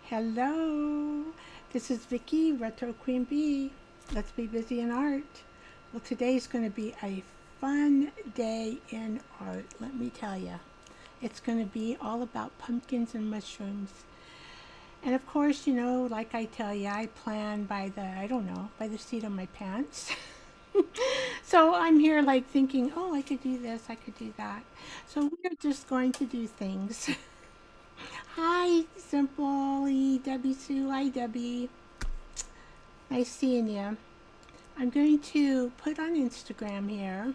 Hello, this is Vicky, Retro Queen Bee. Let's be busy in art. Well, today's going to be a fun day in art, let me tell you. It's going to be all about pumpkins and mushrooms. And of course, like I tell you, I plan by by the seat of my pants. So I'm here like thinking, oh, I could do this, I could do that. So we're just going to do things. Hi, Simply Debbie Sue. Hi, Debbie. Nice seeing you. I'm going to put on Instagram here.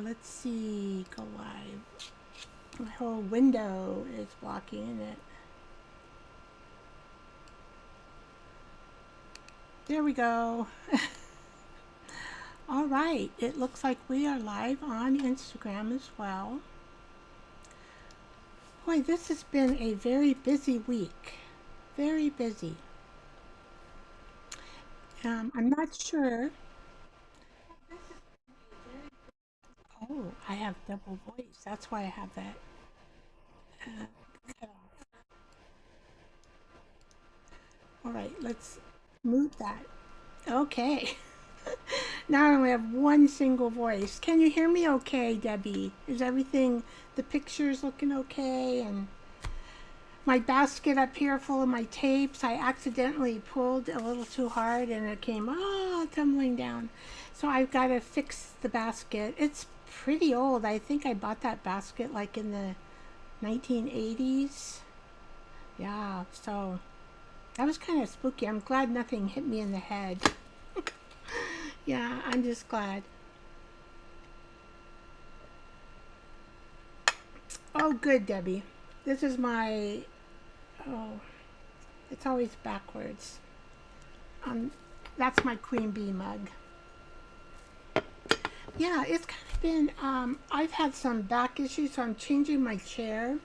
Let's see. Go live. My whole window is blocking it. There we go. All right. It looks like we are live on Instagram as well. Boy, this has been a very busy week. Very busy. I'm not sure. Oh, I have double voice. That's why I have that cut off. All right, let's move that. Okay. Now I only have one single voice. Can you hear me okay, Debbie? Is everything, the pictures looking okay? And my basket up here full of my tapes, I accidentally pulled a little too hard and it came tumbling down. So I've got to fix the basket. It's pretty old. I think I bought that basket like in the 1980s. Yeah, so that was kind of spooky. I'm glad nothing hit me in the head. Yeah, I'm just glad. Oh, good, Debbie. This is my, oh, it's always backwards. Um, that's my Queen Bee mug. Yeah, it's kind of been, I've had some back issues, so I'm changing my chair.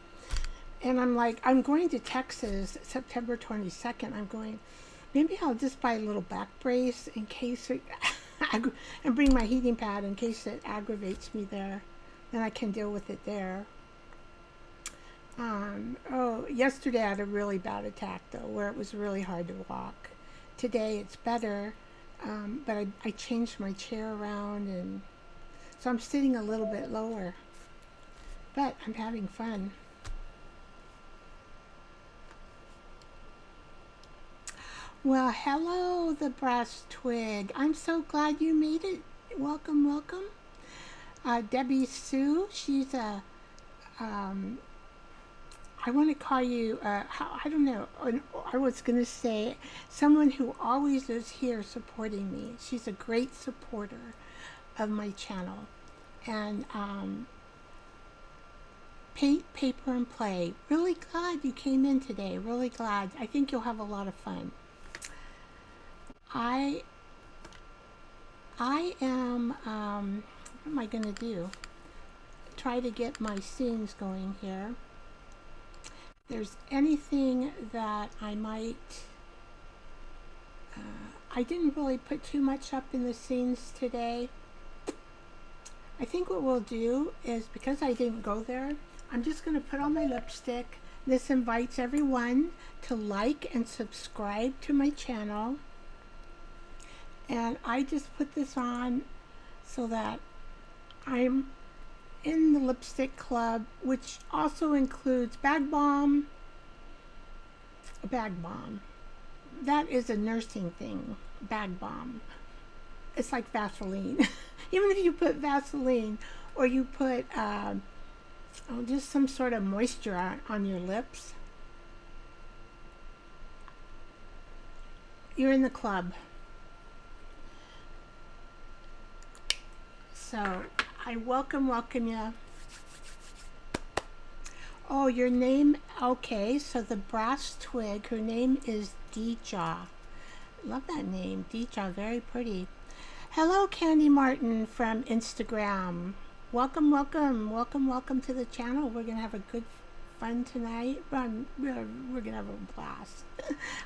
And I'm like, I'm going to Texas September 22nd. I'm going, maybe I'll just buy a little back brace in case it, and bring my heating pad in case it aggravates me there. Then I can deal with it there. Yesterday I had a really bad attack though, where it was really hard to walk. Today it's better, but I changed my chair around and so I'm sitting a little bit lower, but I'm having fun. Well, hello, the brass twig. I'm so glad you made it. Welcome, welcome. Debbie Sue, she's a, um, I want to call you, I don't know, I was going to say someone who always is here supporting me. She's a great supporter of my channel. And Paint, Paper, and Play. Really glad you came in today. Really glad. I think you'll have a lot of fun. I am, what am I going to do? Try to get my scenes going here. There's anything that I might, I didn't really put too much up in the scenes today. I think what we'll do is, because I didn't go there, I'm just going to put on my lipstick. This invites everyone to like and subscribe to my channel. And I just put this on so that I'm in the lipstick club, which also includes Bag Balm. Bag Balm. That is a nursing thing. Bag Balm. It's like Vaseline. Even if you put Vaseline or you put just some sort of moisture on your lips, you're in the club. So I welcome you. Oh, your name, okay, so the brass twig, her name is Deeja. Love that name, Deeja, very pretty. Hello, Candy Martin from Instagram. Welcome, welcome, welcome, welcome to the channel. We're going to have a good fun tonight. We're going to have a blast.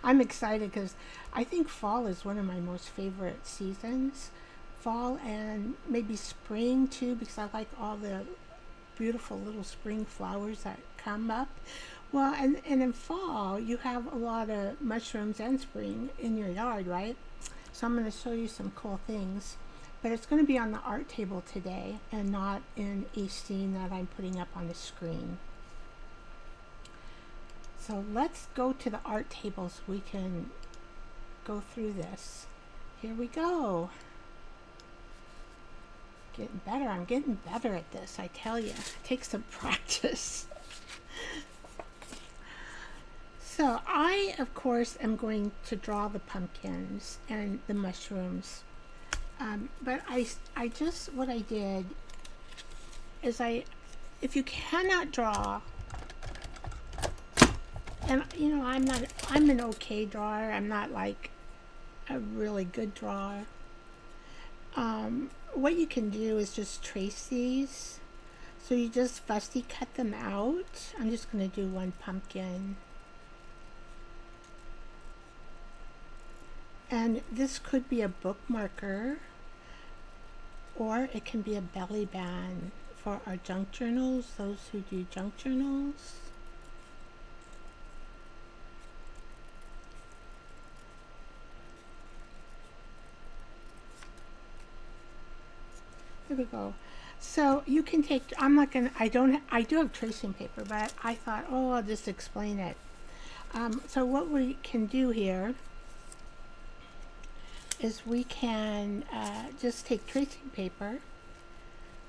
I'm excited because I think fall is one of my most favorite seasons. Fall and maybe spring too, because I like all the beautiful little spring flowers that come up. Well, and in fall, you have a lot of mushrooms and spring in your yard, right? So I'm going to show you some cool things. But it's going to be on the art table today and not in a scene that I'm putting up on the screen. So let's go to the art table so we can go through this. Here we go. Getting better. I'm getting better at this, I tell you. It takes some practice. So I, of course, am going to draw the pumpkins and the mushrooms. But I just, what I did is if you cannot draw, and you know, I'm an okay drawer. I'm not like a really good drawer. What you can do is just trace these. So you just fussy cut them out. I'm just going to do one pumpkin. And this could be a bookmarker, or it can be a belly band for our junk journals, those who do junk journals. Here we go. So you can take, I do have tracing paper, but I thought, oh, I'll just explain it. So what we can do here is we can just take tracing paper,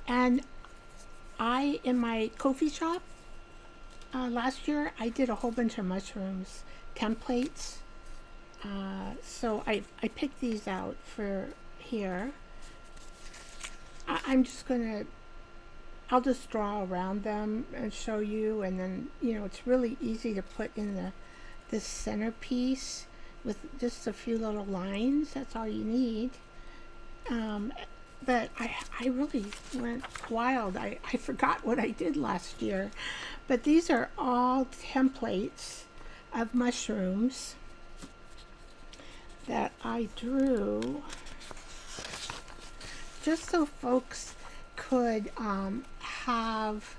and in my coffee shop last year, I did a whole bunch of mushrooms templates. So I picked these out for here. I'll just draw around them and show you, and then, you know, it's really easy to put in this centerpiece with just a few little lines. That's all you need. But I really went wild. I forgot what I did last year. But these are all templates of mushrooms that I drew just so folks could have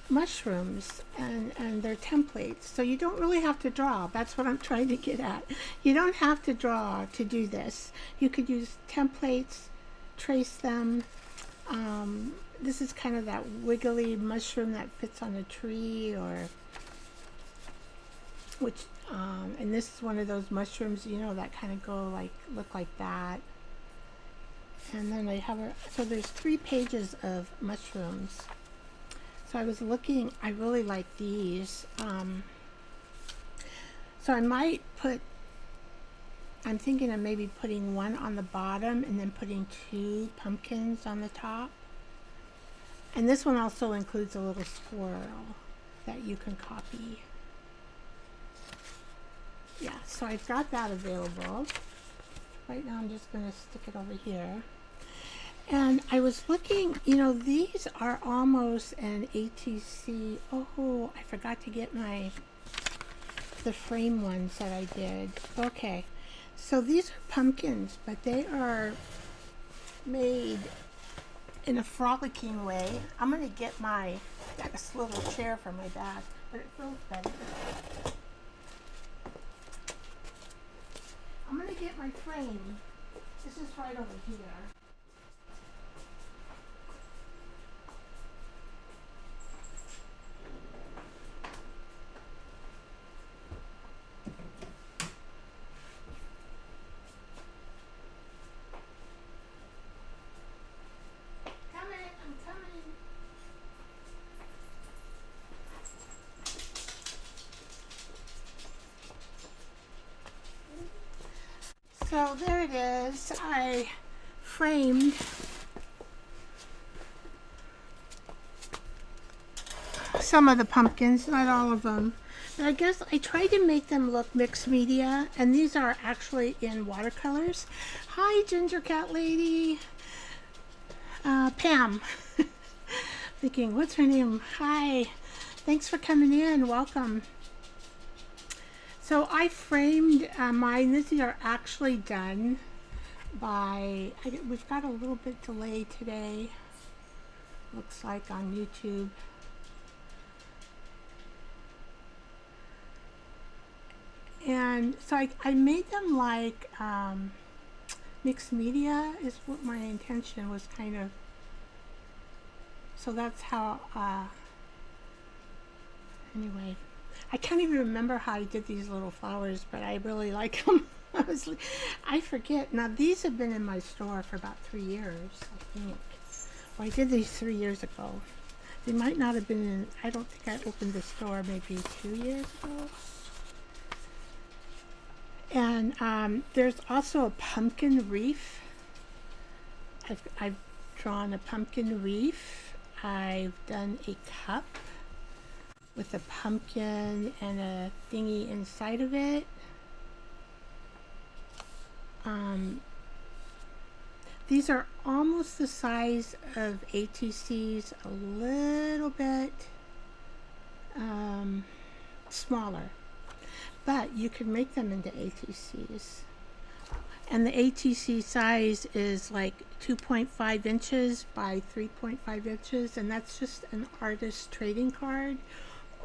mushrooms and their templates. So you don't really have to draw. That's what I'm trying to get at. You don't have to draw to do this. You could use templates, trace them. This is kind of that wiggly mushroom that fits on a tree, and this is one of those mushrooms, you know, that kind of look like that. And then I have so there's 3 pages of mushrooms. So I was looking, I really like these. So I'm thinking of maybe putting one on the bottom and then putting 2 pumpkins on the top. And this one also includes a little squirrel that you can copy. Yeah, so I've got that available. Right now I'm just going to stick it over here. And I was looking, you know, these are almost an ATC. Oh, I forgot to get the frame ones that I did. Okay, so these are pumpkins, but they are made in a frolicking way. I'm going to get got this little chair for my bag, but it feels better. I'm going to get my frame. This is right over here. So there it is. I framed some of the pumpkins, not all of them. But I guess I tried to make them look mixed media, and these are actually in watercolors. Hi, Ginger Cat Lady. Pam. Thinking, what's her name? Hi. Thanks for coming in. Welcome. So I framed mine. These are actually done by, we've got a little bit delay today, looks like on YouTube. And so I made them like mixed media is what my intention was, kind of. So that's how, anyway, I can't even remember how I did these little flowers, but I really like them. I forget. Now, these have been in my store for about 3 years, I think. Well, I did these 3 years ago. They might not have been in, I don't think I opened the store maybe 2 years ago. And there's also a pumpkin wreath. I've drawn a pumpkin wreath. I've done a cup with a pumpkin and a thingy inside of it. These are almost the size of ATCs, a little bit smaller, but you can make them into ATCs. And the ATC size is like 2.5 inches by 3.5 inches, and that's just an artist trading card.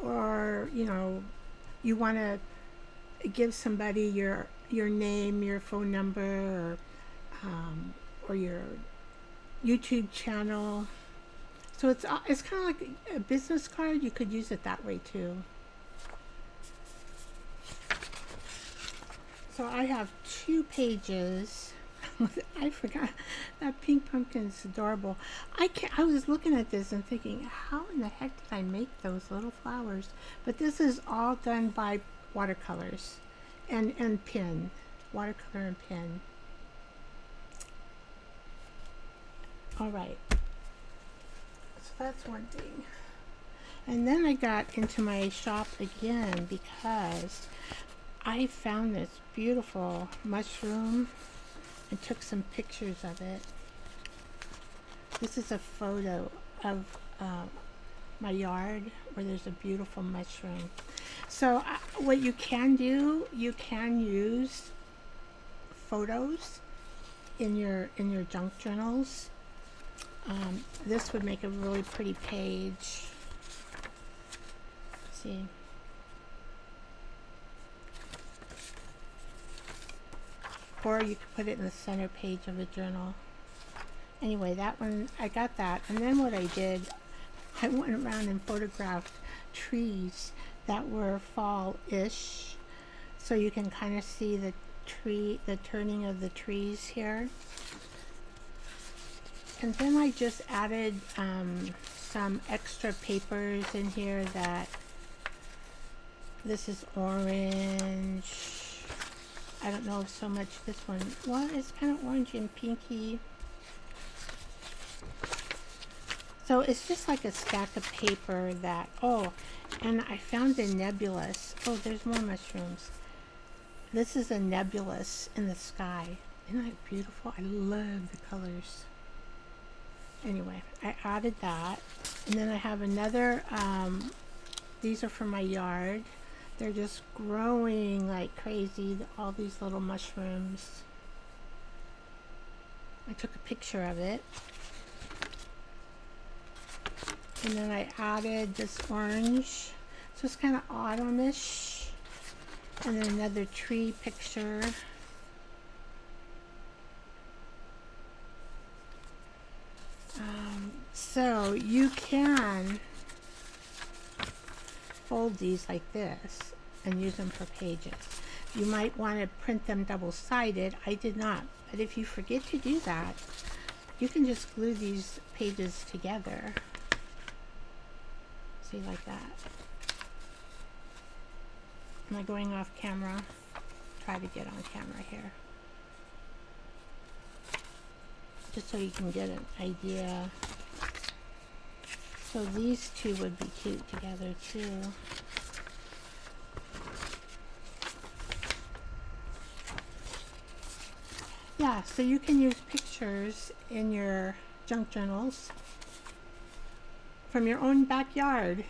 Or, you know, you want to give somebody your name, your phone number, or your YouTube channel. So it's kind of like a business card. You could use it that way too. So I have 2 pages. I forgot that pink pumpkin's adorable. I was looking at this and thinking, how in the heck did I make those little flowers? But this is all done by watercolors and pen, watercolor and pen. All right, so that's one thing. And then I got into my shop again because I found this beautiful mushroom and took some pictures of it. This is a photo of my yard where there's a beautiful mushroom. So what you can do, you can use photos in your junk journals. This would make a really pretty page. Let's see. Or you could put it in the center page of a journal. Anyway, that one, I got that. And then what I did, I went around and photographed trees that were fall-ish. So you can kind of see the turning of the trees here. And then I just added some extra papers in here that, this is orange. I don't know if so much this one, well, it's kind of orange and pinky. So it's just like a stack of paper that, oh, and I found a nebulous. Oh, there's more mushrooms. This is a nebulous in the sky. Isn't that beautiful? I love the colors. Anyway, I added that. And then I have another, these are from my yard. They're just growing like crazy, all these little mushrooms. I took a picture of it. And then I added this orange. So it's kind of autumn-ish. And then another tree picture. So you can fold these like this and use them for pages. You might want to print them double-sided. I did not, but if you forget to do that, you can just glue these pages together. See, like that. Am I going off camera? Try to get on camera here. Just so you can get an idea. So these two would be cute together too. Yeah, so you can use pictures in your junk journals from your own backyard.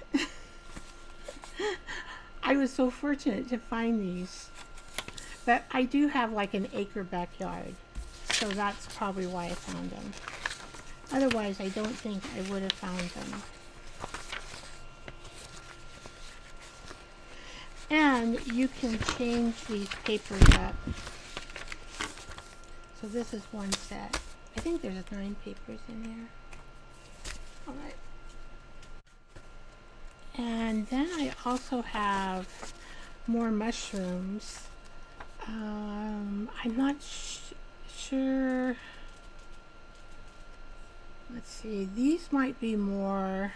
I was so fortunate to find these. But I do have like an acre backyard, so that's probably why I found them. Otherwise, I don't think I would have found them. And you can change these papers up. So this is one set. I think there's 9 papers in there. All right. And then I also have more mushrooms. I'm not sure. Let's see. These might be more.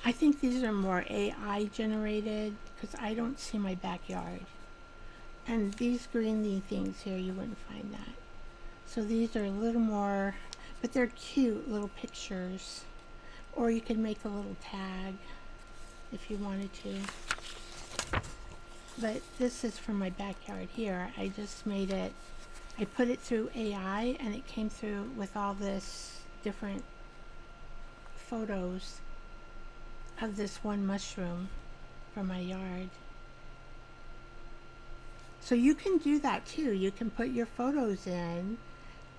I think these are more AI generated because I don't see my backyard. And these greeny things here, you wouldn't find that. So these are a little more, but they're cute little pictures. Or you could make a little tag if you wanted to. But this is from my backyard here. I just made it, I put it through AI and it came through with all this different photos of this one mushroom from my yard. So you can do that too. You can put your photos in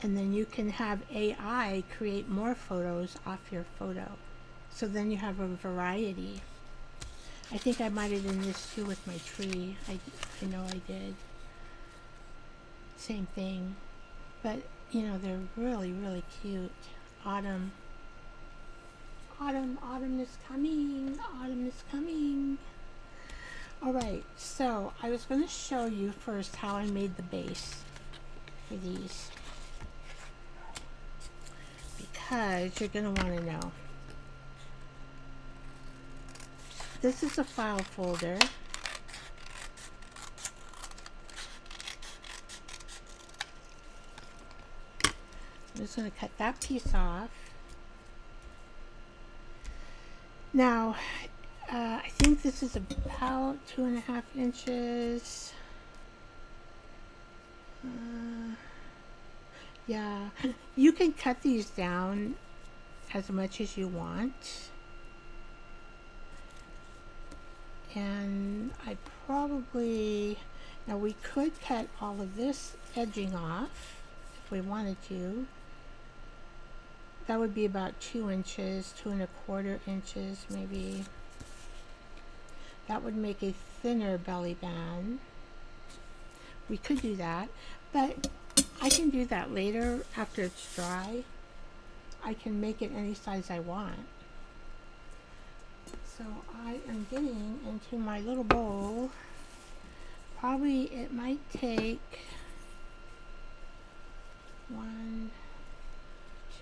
and then you can have AI create more photos off your photo. So then you have a variety. I think I might have done this too with my tree. I know I did. Same thing. But, you know, they're really, really cute. Autumn. Autumn is coming. Autumn is coming. Alright, so I was going to show you first how I made the base for these. Because you're going to want to know. This is a file folder. I'm just going to cut that piece off. Now, I think this is about 2.5 inches. Yeah, you can cut these down as much as you want. And I probably, now we could cut all of this edging off if we wanted to. That would be about 2 inches, 2¼ inches maybe. That would make a thinner belly band. We could do that, but I can do that later after it's dry. I can make it any size I want. So I am getting into my little bowl. Probably it might take 1,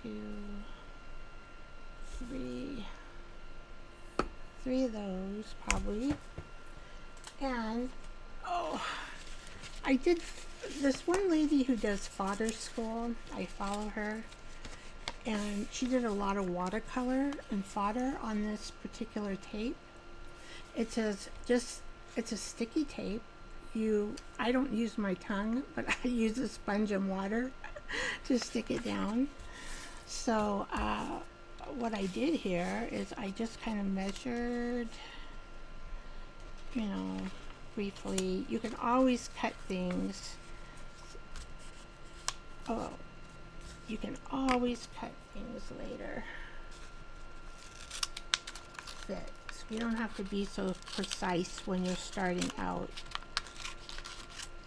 2, 3. 3 of those probably. And oh, I did this one lady who does fodder school. I follow her, and she did a lot of watercolor and fodder on this particular tape. It says it's a sticky tape. I don't use my tongue, but I use a sponge and water to stick it down. So what I did here is I just kind of measured, you know, briefly. You can always cut things. Oh, you can always cut things later. Fit. So you don't have to be so precise when you're starting out.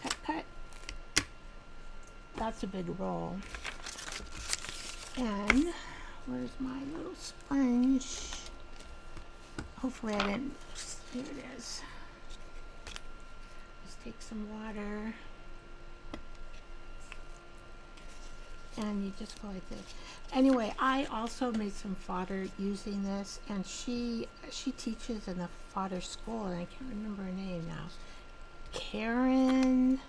Cut, cut. That's a big roll. And where's my little sponge? Hopefully I didn't. Here it is. Just take some water. And you just go like this. Anyway, I also made some fodder using this, and she teaches in the fodder school, and I can't remember her name now. Karen.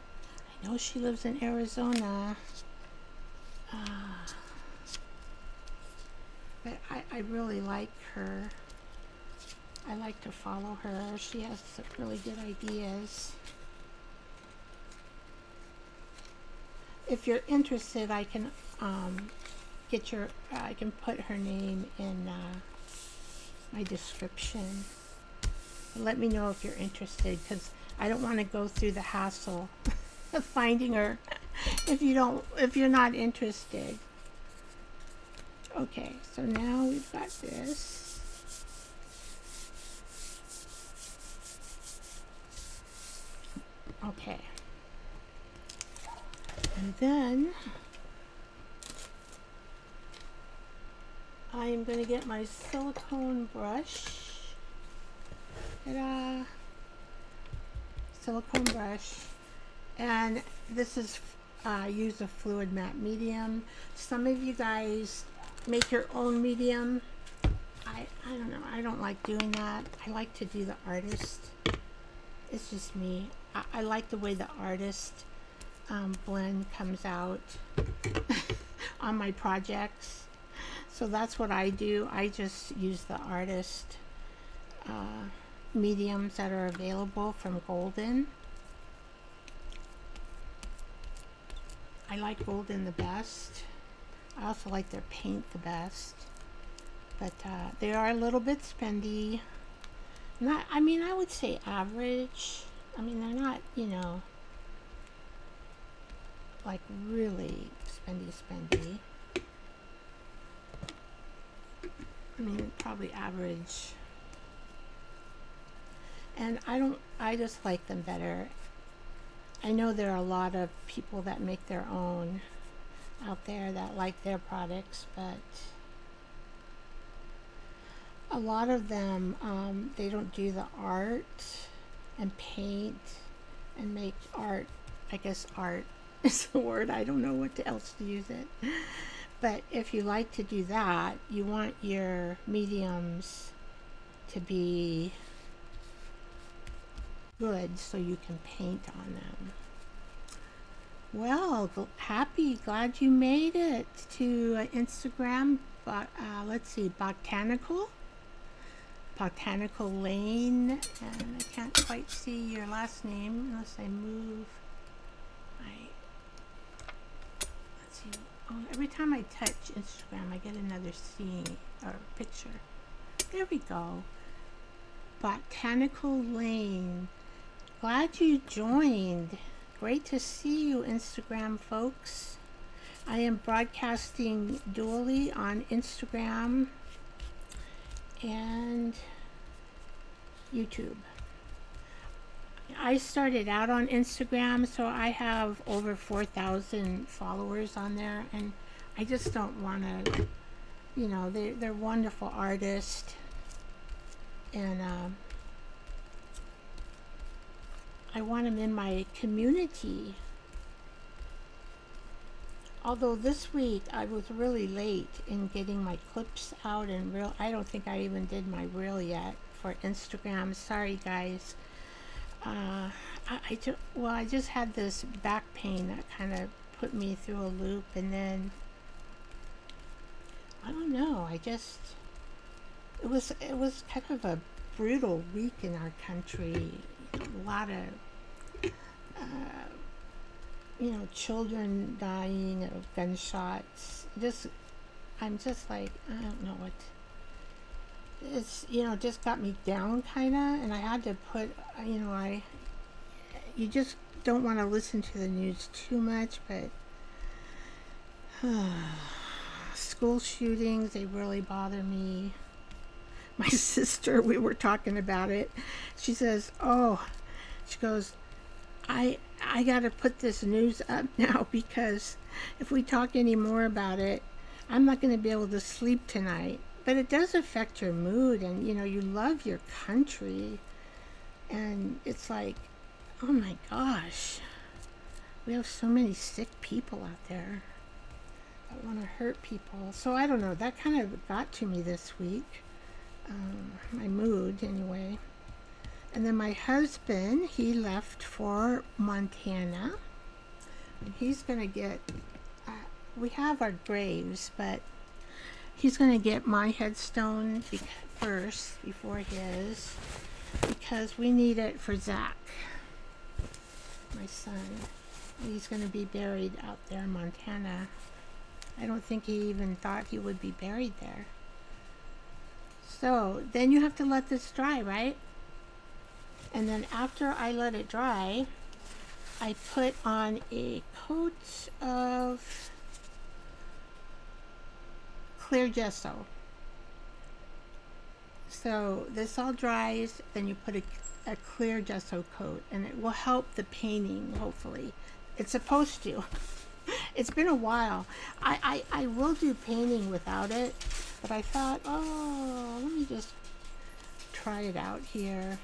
I know she lives in Arizona. But I really like her. I like to follow her. She has some really good ideas. If you're interested, I can I can put her name in my description. Let me know if you're interested, because I don't want to go through the hassle of finding her if you're not interested. Okay, so now we've got this. Okay. And then I'm going to get my silicone brush. Ta-da! Silicone brush. And this is use a fluid matte medium. Some of you guys make your own medium. I don't know. I don't like doing that. I like to do the artist. It's just me. I like the way the artist blend comes out on my projects. So that's what I do. I just use the artist mediums that are available from Golden. I like Golden the best. I also like their paint the best. But they are a little bit spendy. Not, I mean, I would say average. I mean, they're not, you know, like really spendy. I mean, probably average. And I just like them better. I know there are a lot of people that make their own out there that like their products, but a lot of them, they don't do the art and paint and make art. I guess art is the word. I don't know what else to use it. But if you like to do that, you want your mediums to be good so you can paint on them. Well, glad you made it to Instagram. Let's see, Botanical Lane, and I can't quite see your last name unless I move. Let's see. Oh, every time I touch Instagram, I get another scene or picture. There we go. Botanical Lane. Glad you joined. Great to see you, Instagram folks. I am broadcasting dually on Instagram and YouTube. I started out on Instagram, so I have over 4,000 followers on there, and I just don't want to, you know, they're wonderful artists, and I want them in my community. Although this week I was really late in getting my clips out and reel. I don't think I even did my reel yet for Instagram. Sorry guys. I just had this back pain that kind of put me through a loop, and then I don't know. It was kind of a brutal week in our country. A lot of you know, children dying of gunshots. I'm just like, I don't know what. It's, you know, just got me down kind of, and I had to put, you know, you just don't want to listen to the news too much, but school shootings, they really bother me. My sister, we were talking about it. She says, oh, she goes, I got to put this news up now, because if we talk any more about it, I'm not going to be able to sleep tonight. But it does affect your mood, and, you know, you love your country, and it's like, oh my gosh, we have so many sick people out there that want to hurt people. So I don't know, that kind of got to me this week, my mood anyway. And then my husband, he left for Montana, and he's going to get, we have our graves, but he's going to get my headstone first before his, because we need it for Zach, my son. He's going to be buried out there in Montana. I don't think he even thought he would be buried there. So then you have to let this dry, right? And then after I let it dry, I put on a coat of clear gesso. So this all dries, then you put a clear gesso coat, and it will help the painting, hopefully. It's supposed to. It's been a while. I will do painting without it, but I thought, oh, let me just try it out here.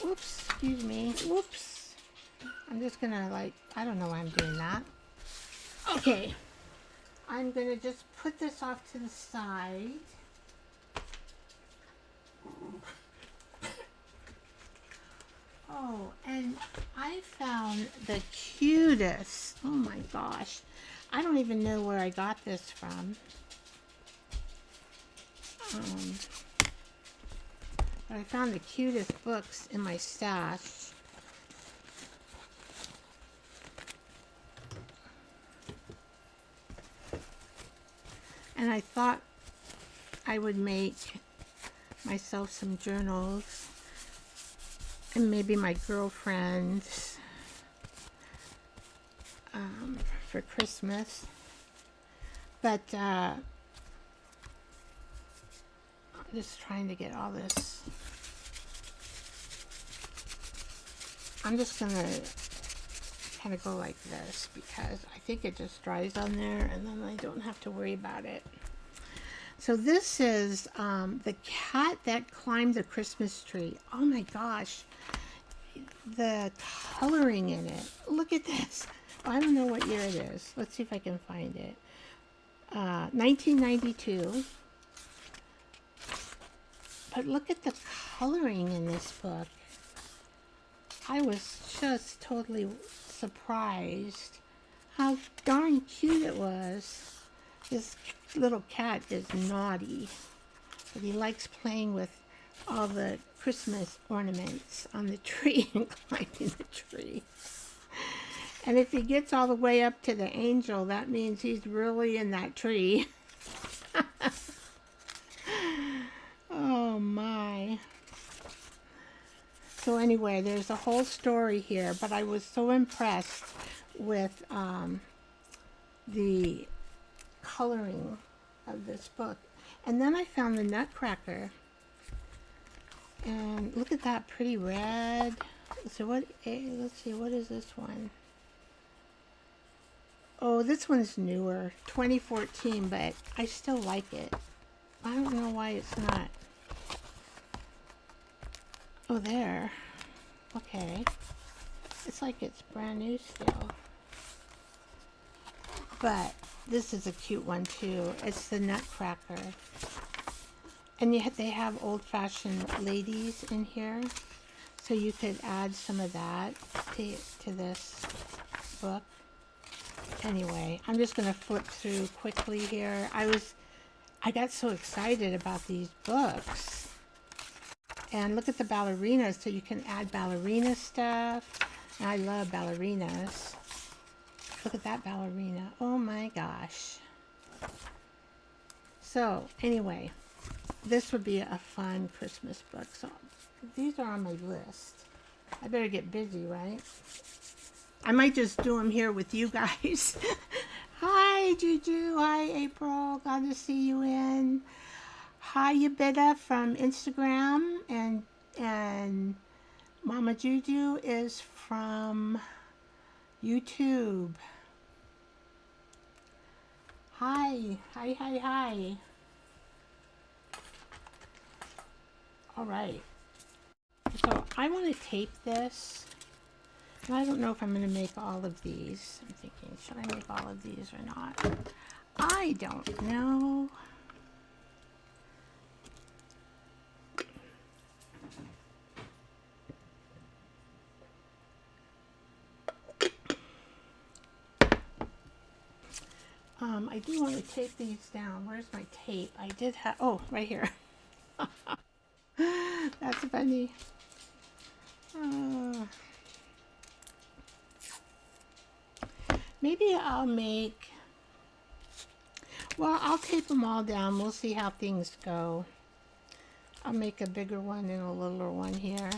Whoops, excuse me. Whoops. I'm just gonna, like, I don't know why I'm doing that. Okay. I'm gonna just put this off to the side. Oh, and I found the cutest, oh my gosh, I don't even know where I got this from. But I found the cutest books in my stash. And I thought I would make myself some journals, and maybe my girlfriends for Christmas. But I'm just trying to get all this. I'm just gonna kind of go like this because I think it just dries on there, and then I don't have to worry about it. So this is the cat that climbed the Christmas tree. Oh my gosh, the coloring in it. Look at this. I don't know what year it is. Let's see if I can find it. 1992. But look at the coloring in this book. I was just totally surprised how darn cute it was. This little cat is naughty, but he likes playing with all the Christmas ornaments on the tree and climbing the tree. And if he gets all the way up to the angel, that means he's really in that tree. Oh my. So anyway, there's a whole story here, but I was so impressed with the coloring of this book. And then I found the Nutcracker. And look at that pretty red. So what, let's see, what is this one? Oh, this one's newer, 2014, but I still like it. I don't know why it's not. Oh, there. Okay. It's like it's brand new still. But this is a cute one too. It's the Nutcracker. And yet they have old-fashioned ladies in here. So you could add some of that to this book. Anyway, I'm just going to flip through quickly here. I got so excited about these books. And look at the ballerinas, so you can add ballerina stuff. And I love ballerinas. Look at that ballerina. Oh my gosh. So anyway, this would be a fun Christmas book. So these are on my list. I better get busy, right? I might just do them here with you guys. Hi, Juju. Hi, April. Glad to see you in. Hi, Yabita from Instagram. And Mama Juju is from YouTube. Hi. Hi, hi, hi. All right. So I want to tape this. I don't know if I'm going to make all of these. I'm thinking, should I make all of these or not? I don't know. I do want to tape these down. Where's my tape? I did have, oh, right here. That's funny. Maybe I'll make, well, I'll tape them all down. We'll see how things go. I'll make a bigger one and a littler one here.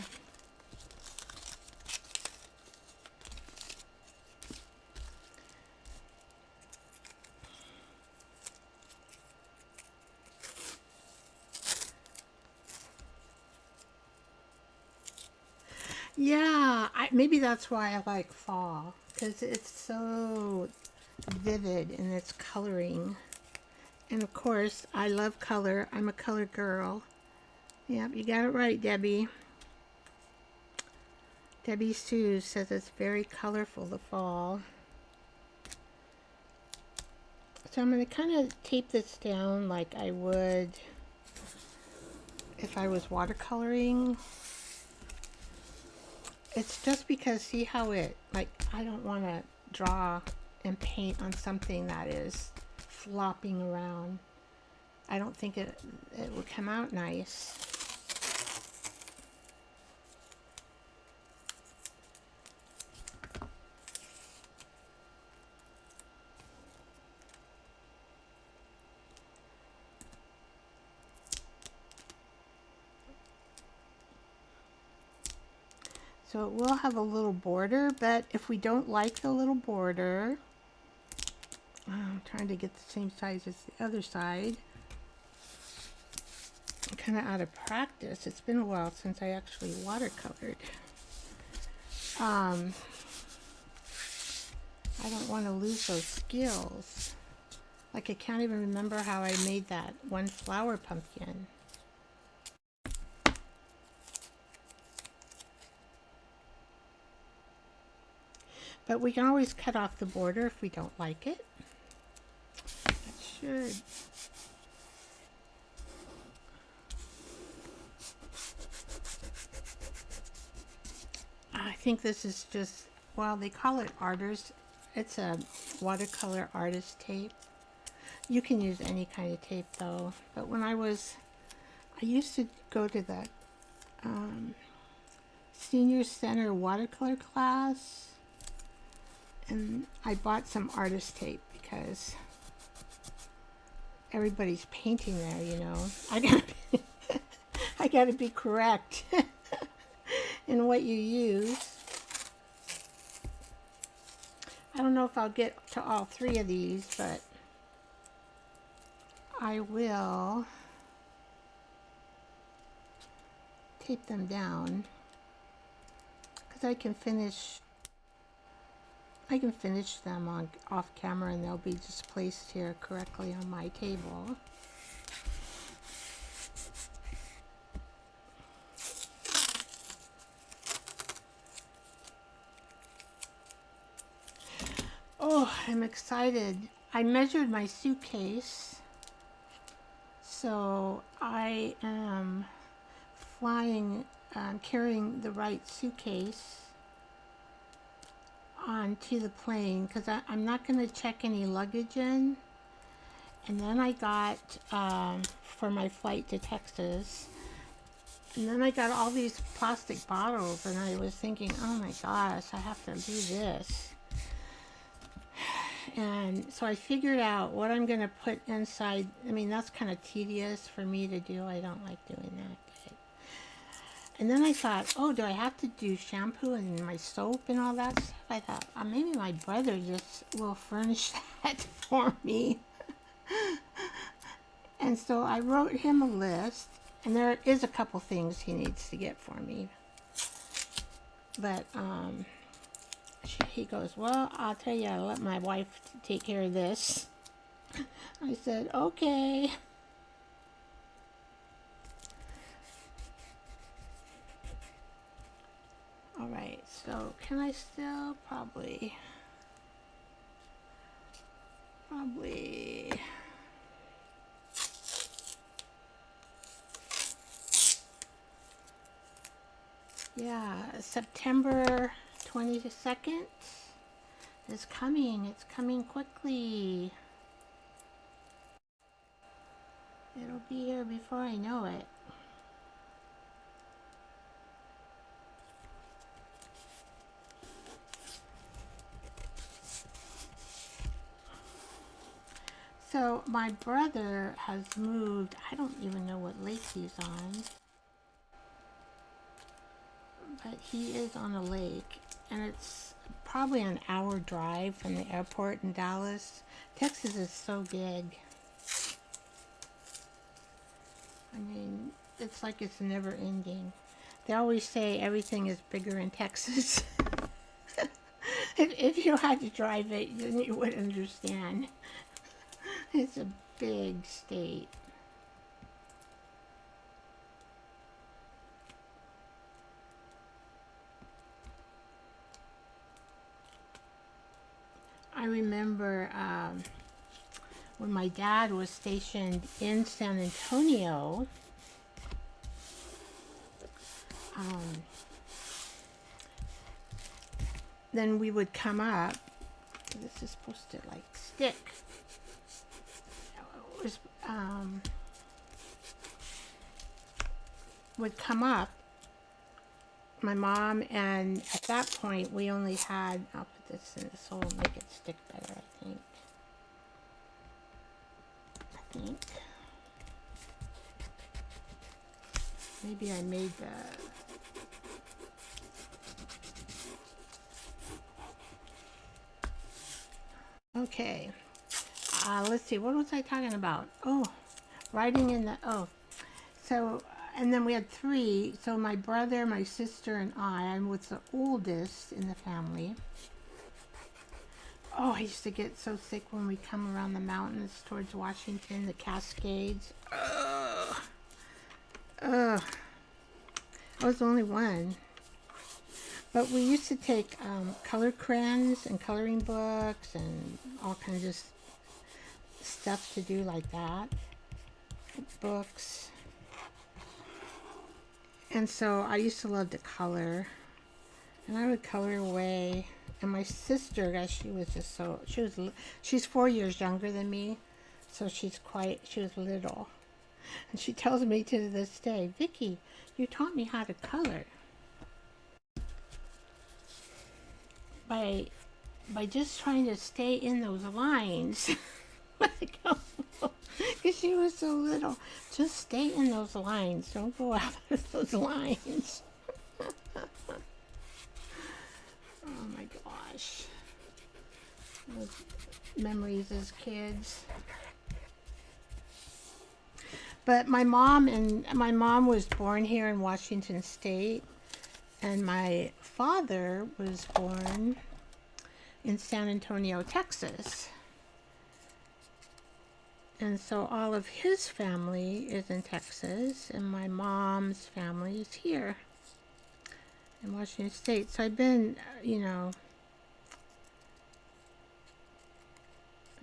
Yeah, maybe that's why I like fall, because it's so vivid in its coloring. And of course, I love color. I'm a color girl. Yep, you got it right, Debbie. Debbie Sue says it's very colorful, the fall. So I'm going to kind of tape this down like I would if I was watercoloring. It's just because, see how it, like, I don't want to draw and paint on something that is flopping around. I don't think it would come out nice. So it will have a little border, but if we don't like the little border, I'm trying to get the same size as the other side. I'm kind of out of practice. It's been a while since I actually watercolored. I don't want to lose those skills. Like, I can't even remember how I made that one flower pumpkin. But we can always cut off the border if we don't like it. That should. I think this is just, well, they call it artist. It's a watercolor artist tape. You can use any kind of tape though. But when I used to go to the senior center watercolor class, and I bought some artist tape because everybody's painting there, you know. I gotta be correct in what you use. I don't know if I'll get to all three of these, but I will tape them down because I can finish them on off camera, and they'll be just placed here correctly on my table. Oh, I'm excited. I measured my suitcase, so I am carrying the right suitcase onto the plane because I'm not going to check any luggage in. And then I got, for my flight to Texas, and then I got all these plastic bottles, and I was thinking, oh my gosh, I have to do this. And so I figured out what I'm going to put inside. I mean, that's kind of tedious for me to do. I don't like doing that. And then I thought, oh, do I have to do shampoo and my soap and all that stuff? I thought, maybe my brother just will furnish that for me. And so I wrote him a list, and there is a couple things he needs to get for me. But he goes, well, I'll tell you, I'll let my wife take care of this. I said, okay. All right, so can I still probably, yeah, September 22nd is coming. It's coming quickly. It'll be here before I know it. So my brother has moved. I don't even know what lake he's on, but he is on a lake, and it's probably an hour drive from the airport in Dallas. Texas is so big. I mean, it's like it's never ending. They always say everything is bigger in Texas. If you had to drive it, then you would understand. It's a big state. I remember when my dad was stationed in San Antonio, then we would come up. This is supposed to like stick. It was, would come up. My mom, and at that point we only had, I'll put this in, this will make it stick better, I think. Maybe I made the, okay. Let's see, what was I talking about? Oh, writing in the, so, and then we had 3, so my brother, my sister, and I was the oldest in the family. Oh, I used to get so sick when we come around the mountains towards Washington, the Cascades. Ugh. I was the only one. But we used to take color crayons and coloring books and all kinds of stuff to do like that. Books. And so I used to love to color. And I would color away. And my sister, guys, she was just so, she's 4 years younger than me. So she was little. And she tells me to this day, Vicky, you taught me how to color. By just trying to stay in those lines. Because she was so little. Just stay in those lines. Don't go out of those lines. Oh my gosh. Those memories as kids. But my mom was born here in Washington State, and my father was born in San Antonio, Texas. And so all of his family is in Texas, and my mom's family is here in Washington State. So I've been,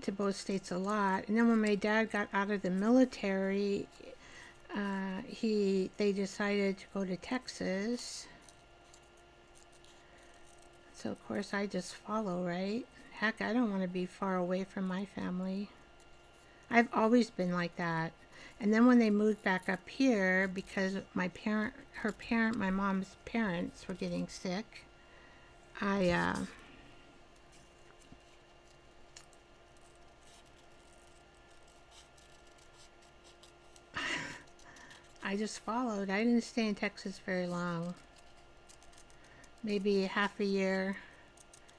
to both states a lot. And then when my dad got out of the military, they decided to go to Texas. So of course I just follow, right? Heck, I don't want to be far away from my family. I've always been like that. And then when they moved back up here, because my mom's parents were getting sick, I just followed. I didn't stay in Texas very long. Maybe half a year.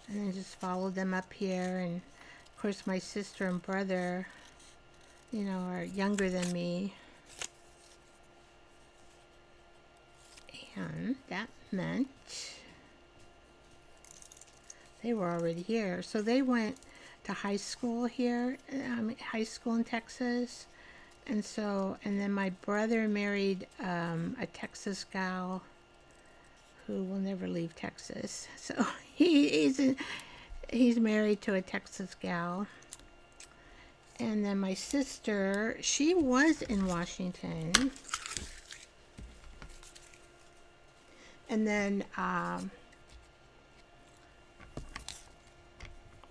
And then just followed them up here. And of course my sister and brother, are younger than me. And that meant they were already here. So they went to high school here, high school in Texas. And then my brother married a Texas gal who will never leave Texas. So he's married to a Texas gal. And then my sister, she was in Washington. And then I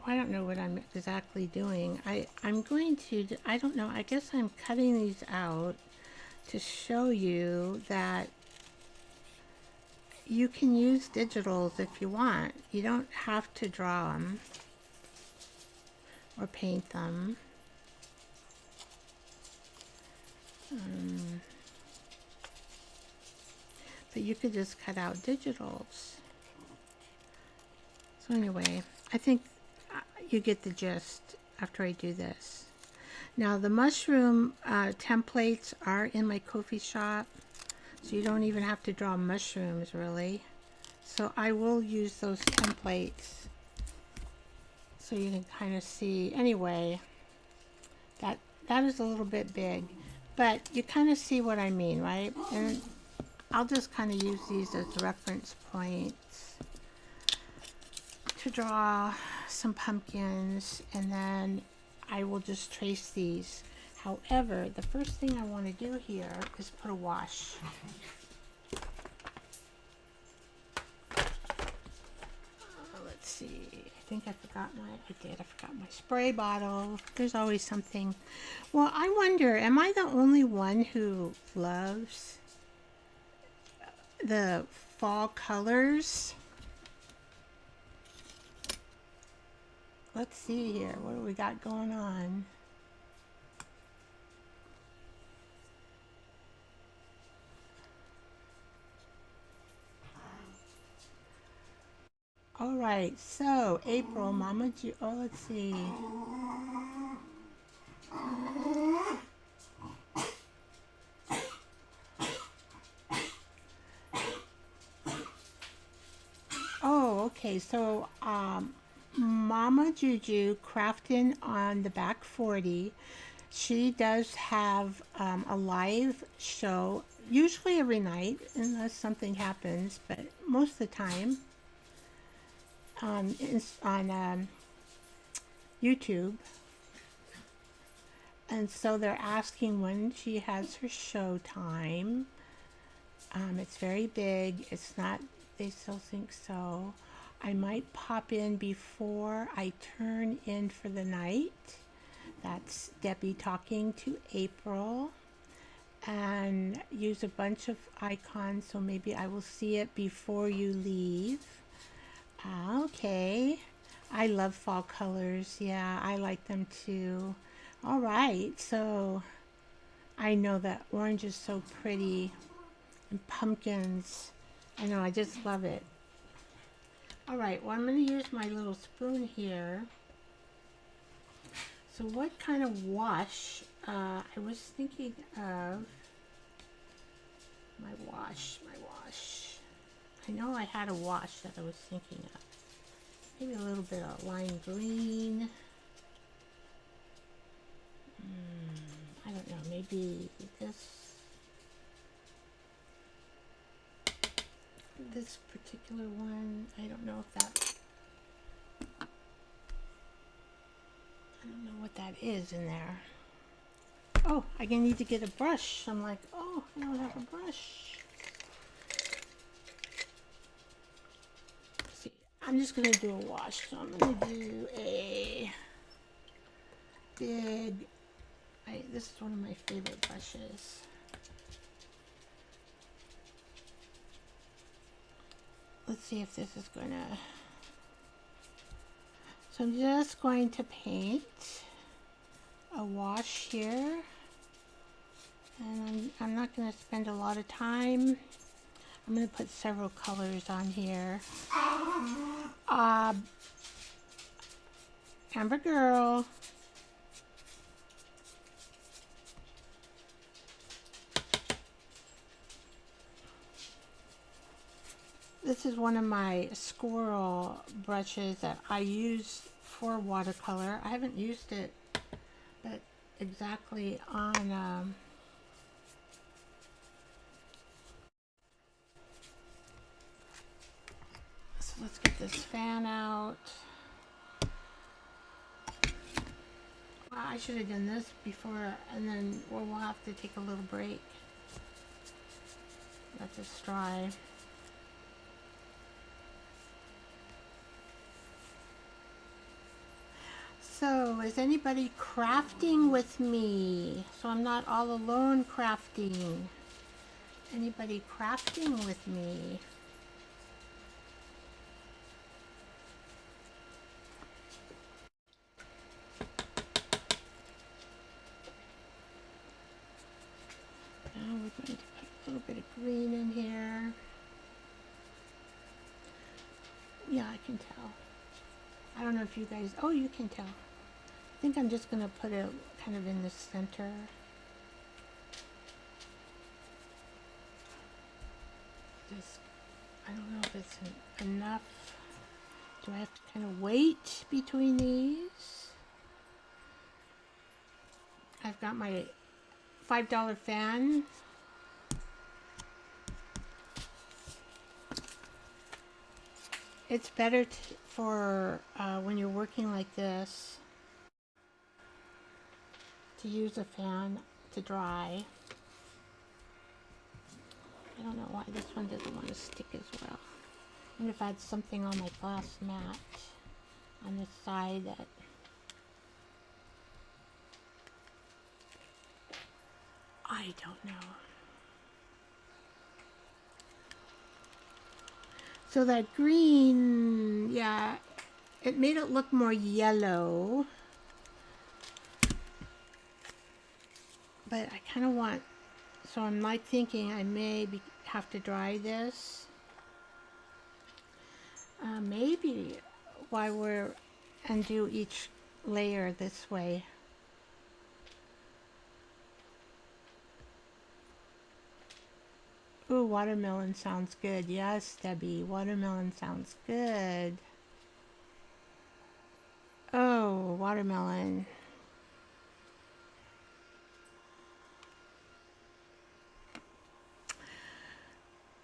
don't know what I'm exactly doing. I'm going to, I don't know, I guess I'm cutting these out to show you that you can use digitals if you want. You don't have to draw them or paint them. But you could just cut out digitals. So anyway, I think you get the gist after I do this. Now the mushroom templates are in my Ko-fi shop. So you don't even have to draw mushrooms, really. So I will use those templates so you can kind of see. Anyway, that is a little bit big, but you kind of see what I mean, right? And I'll just kind of use these as reference points to draw some pumpkins, and then I will just trace these. However, the first thing I want to do here is put a wash. Let's see. I think I forgot my spray bottle. There's always something. Well, I wonder, am I the only one who loves the fall colors? Let's see here. What do we got going on? All right, so April, Mama Ju. Oh, let's see. Oh, okay. So, Mama Juju crafting on the back 40. She does have a live show, usually every night, unless something happens, but most of the time on YouTube. And so they're asking when she has her show time. It's very big. It's not, they still think so. I might pop in before I turn in for the night. That's Debbie talking to April, and use a bunch of icons, so maybe I will see it before you leave. Okay. I love fall colors. Yeah, I like them too. All right, so I know that orange is so pretty, and pumpkins. I know, I just love it. All right, well, I'm going to use my little spoon here. So what kind of wash? I was thinking of my wash. I know I had a wash that I was thinking of. Maybe a little bit of lime green. I don't know, maybe this particular one. I don't know if that, I don't know what that is in there. Oh, I need to get a brush. I'm like, oh, I don't have a brush. Let's see, I'm just gonna do a wash. So I'm gonna do a big, this is one of my favorite brushes. Let's see if this is gonna, so I'm just going to paint a wash here, and I'm not going to spend a lot of time. I'm going to put several colors on here. Amber Girl. This is one of my squirrel brushes that I use for watercolor. I haven't used it but exactly on so let's get this fan out. Well, I should have done this before, and then we'll have to take a little break. Let this dry. So, is anybody crafting with me? So I'm not all alone crafting. Anybody crafting with me? Now we're going to put a little bit of green in here. Yeah, I can tell. I don't know if you guys, oh, you can tell. I think I'm just going to put it kind of in the center. don't know if it's enough. Do I have to kind of wait between these? I've got my $5 fan. It's better for when you're working like this to use a fan to dry. I don't know why this one doesn't want to stick as well. And if I had something on my glass mat on the side that I don't know. So that green, yeah, it made it look more yellow. But I kind of want, so I'm like thinking I may have to dry this. Maybe while we're, and do each layer this way. Ooh, watermelon sounds good. Yes, Debbie, watermelon sounds good. Oh, watermelon.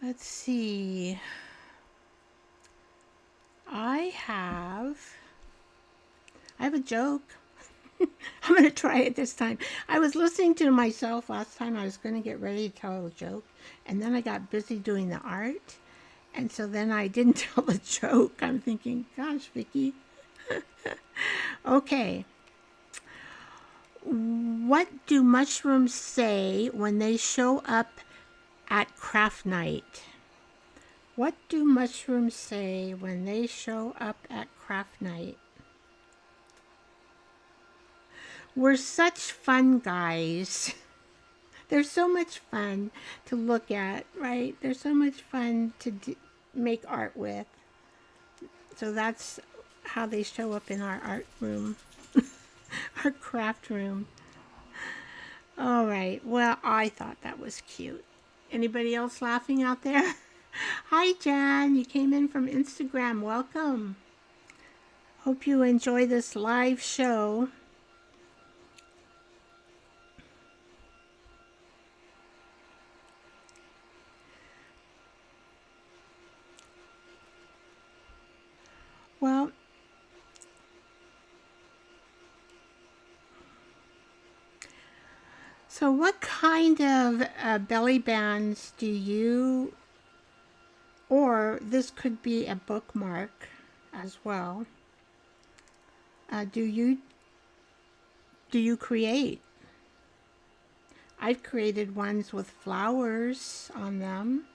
Let's see. I have a joke. I'm going to try it this time. I was listening to myself last time. I was going to get ready to tell a joke, and then I got busy doing the art, and so then I didn't tell the joke. I'm thinking, gosh, Vicki. Okay. What do mushrooms say when they show up at craft night? What do mushrooms say when they show up at craft night? We're such fun guys. They're so much fun to look at, right? They're so much fun to make art with. So that's how they show up in our art room, our craft room. All right, well, I thought that was cute. Anybody else laughing out there? Hi, Jan, you came in from Instagram. Welcome. Hope you enjoy this live show. Well, so what kind of belly bands do you, or this could be a bookmark as well, do you create? I've created ones with flowers on them.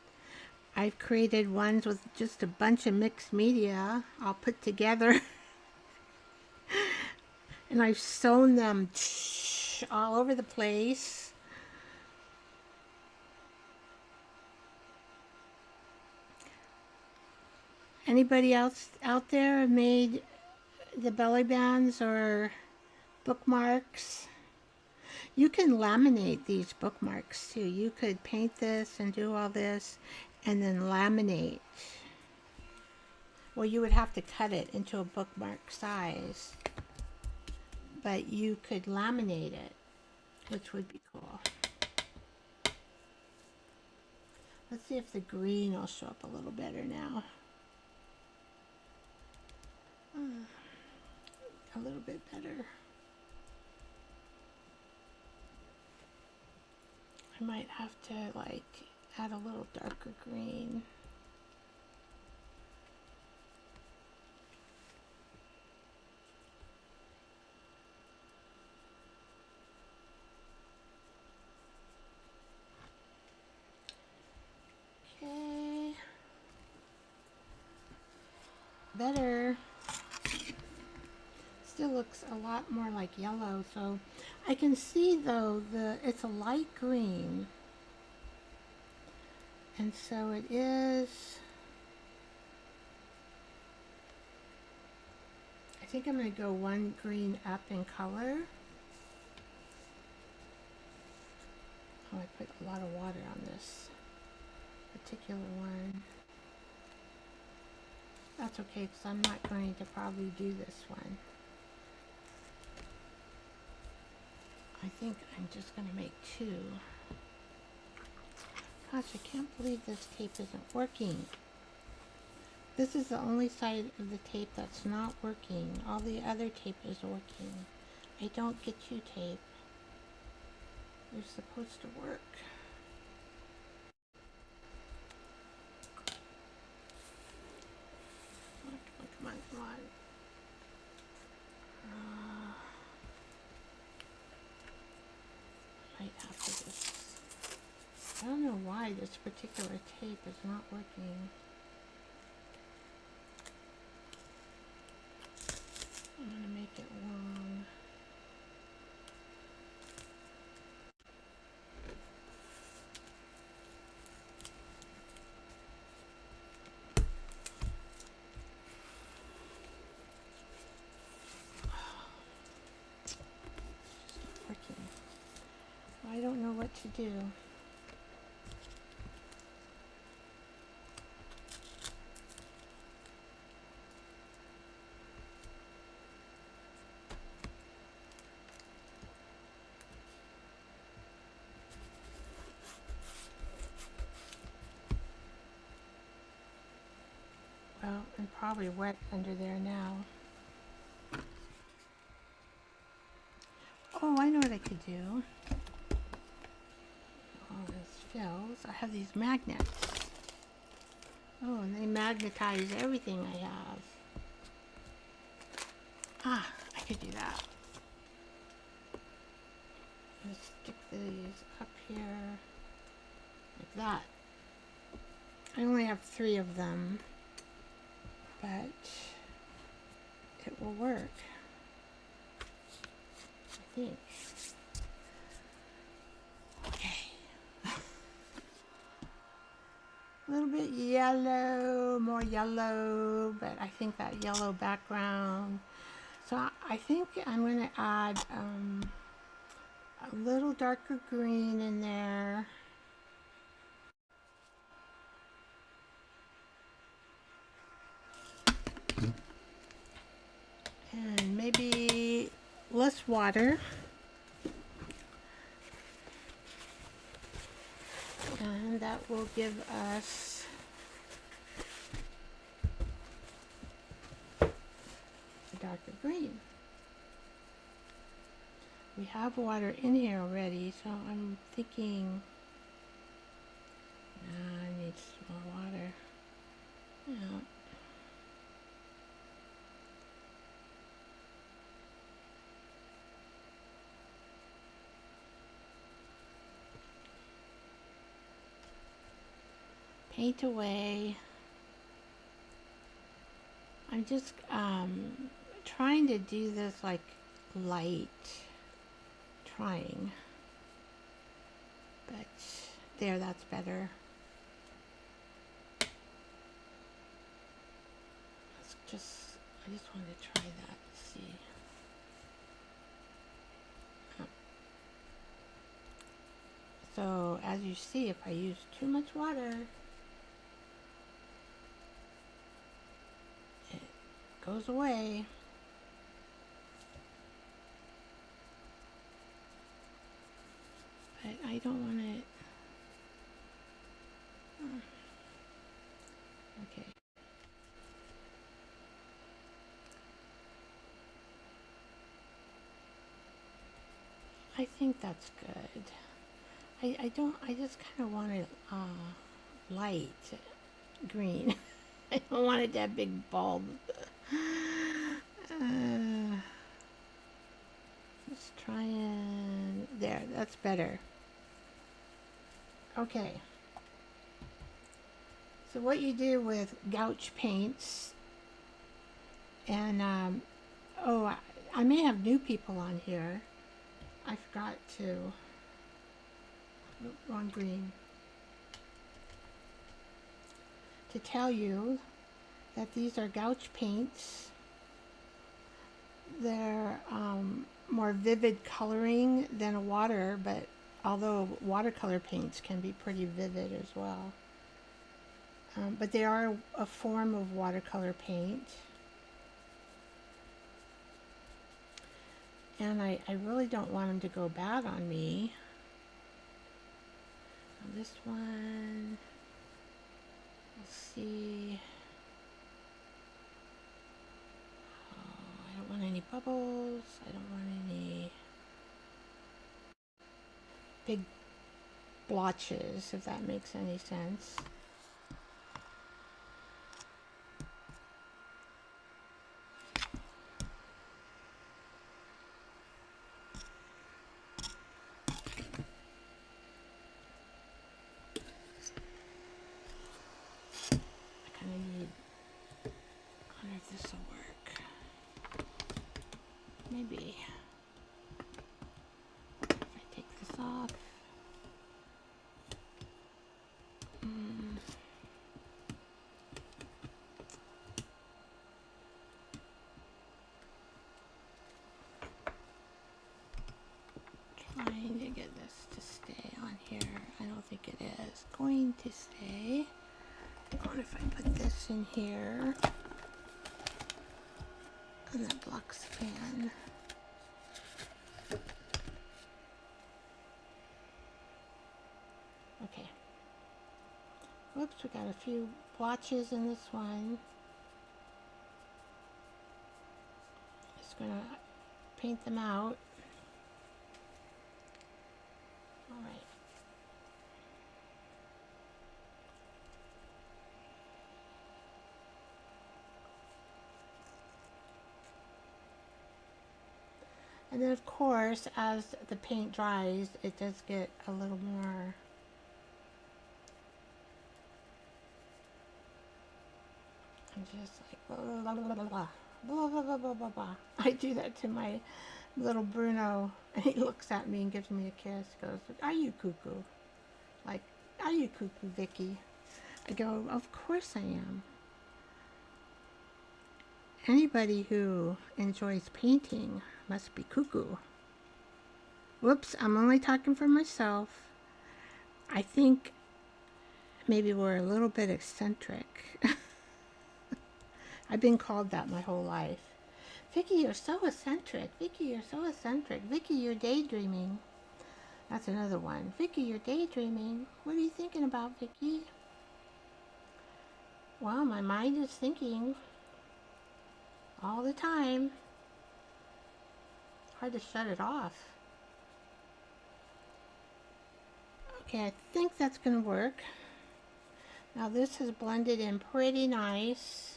I've created ones with just a bunch of mixed media all put together. And I've sewn them all over the place. Anybody else out there made the belly bands or bookmarks? You can laminate these bookmarks too. You could paint this and do all this and then laminate. Well, you would have to cut it into a bookmark size, but you could laminate it, which would be cool. Let's see if the green will show up a little better now. A little bit better. I might have to like add a little darker green. Okay. Better. Still looks a lot more like yellow, so I can see though it's a light green, and so it is. I think I'm going to go one green up in color. Oh, I put a lot of water on this particular one. That's okay, because I'm not going to probably do this one. I think I'm just going to make 2. Gosh, I can't believe this tape isn't working. This is the only side of the tape that's not working. All the other tape is working. I don't get you, tape. You're supposed to work. Come on, come on. Right after this. I don't know why this particular tape is not working. I'm going to make it long. I don't know what to do. Well, I'm probably wet under there now. Oh, I know what I could do. All this fills. I have these magnets. Oh, and they magnetize everything I have. Ah, I could do that. Just stick these up here like that. I only have 3 of them, but it will work, I think. Okay. A little bit yellow, more yellow, but I think that yellow background. So I think I'm going to add a little darker green in there. And maybe less water. And that will give us a darker green. We have water in here already, so I'm thinking I need some more water. Yeah. Paint away. I'm just trying to do this like light. Trying. But there, that's better. I just wanted to try that. See. So as you see, if I use too much water, it goes away. But I don't want it. Okay. I think that's good. I just kind of want it light green. I don't want it that big bulb. Let's try and, there, that's better. Okay. So what you do with gouache paints, and oh, I may have new people on here. I forgot to, wrong green, to tell you that these are gouache paints. They're more vivid coloring than a water, but although watercolor paints can be pretty vivid as well. but they are a form of watercolor paint. And I really don't want them to go bad on me. Now this one, let's see. Oh, I don't want any bubbles. I don't want any big blotches, if that makes any sense. I wonder if this will work. Maybe. If I take this off. Trying to get this to stay on here. I don't think it is going to stay. What if I put this in here? And that blocks the fan. Okay. Whoops, we got a few blotches in this one. Just gonna paint them out. All right. And then of course, as the paint dries, it does get a little more just like blah, blah, blah, blah, blah, blah, blah, blah, blah, blah, blah. I do that to my little Bruno, and he looks at me and gives me a kiss. Goes, "Are you cuckoo? Like, are you cuckoo, Vicky?" I go, "Of course I am." Anybody who enjoys painting must be cuckoo. Whoops, I'm only talking for myself. I think maybe we're a little bit eccentric. I've been called that my whole life. Vicky, you're so eccentric. Vicky, you're so eccentric. Vicky, you're daydreaming. That's another one. Vicky, you're daydreaming. What are you thinking about, Vicky? Well, my mind is thinking all the time. Hard to shut it off. Okay, I think that's going to work. Now this has blended in pretty nice.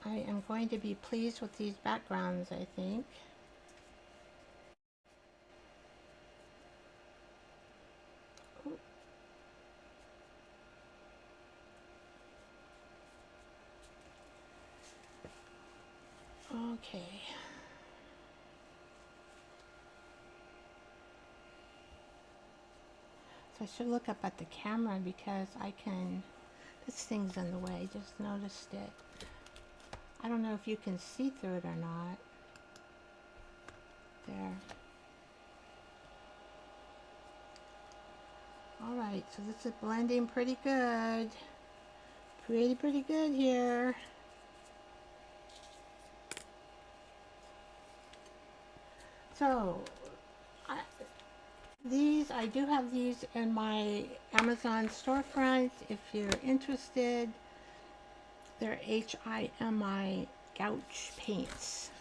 I am going to be pleased with these backgrounds, I think. Okay. So I should look up at the camera because I can, this thing's in the way, just noticed it. I don't know if you can see through it or not. There. Alright, so this is blending pretty good. Pretty good here. So, I do have these in my Amazon storefront if you're interested. They're HIMI gouache paints.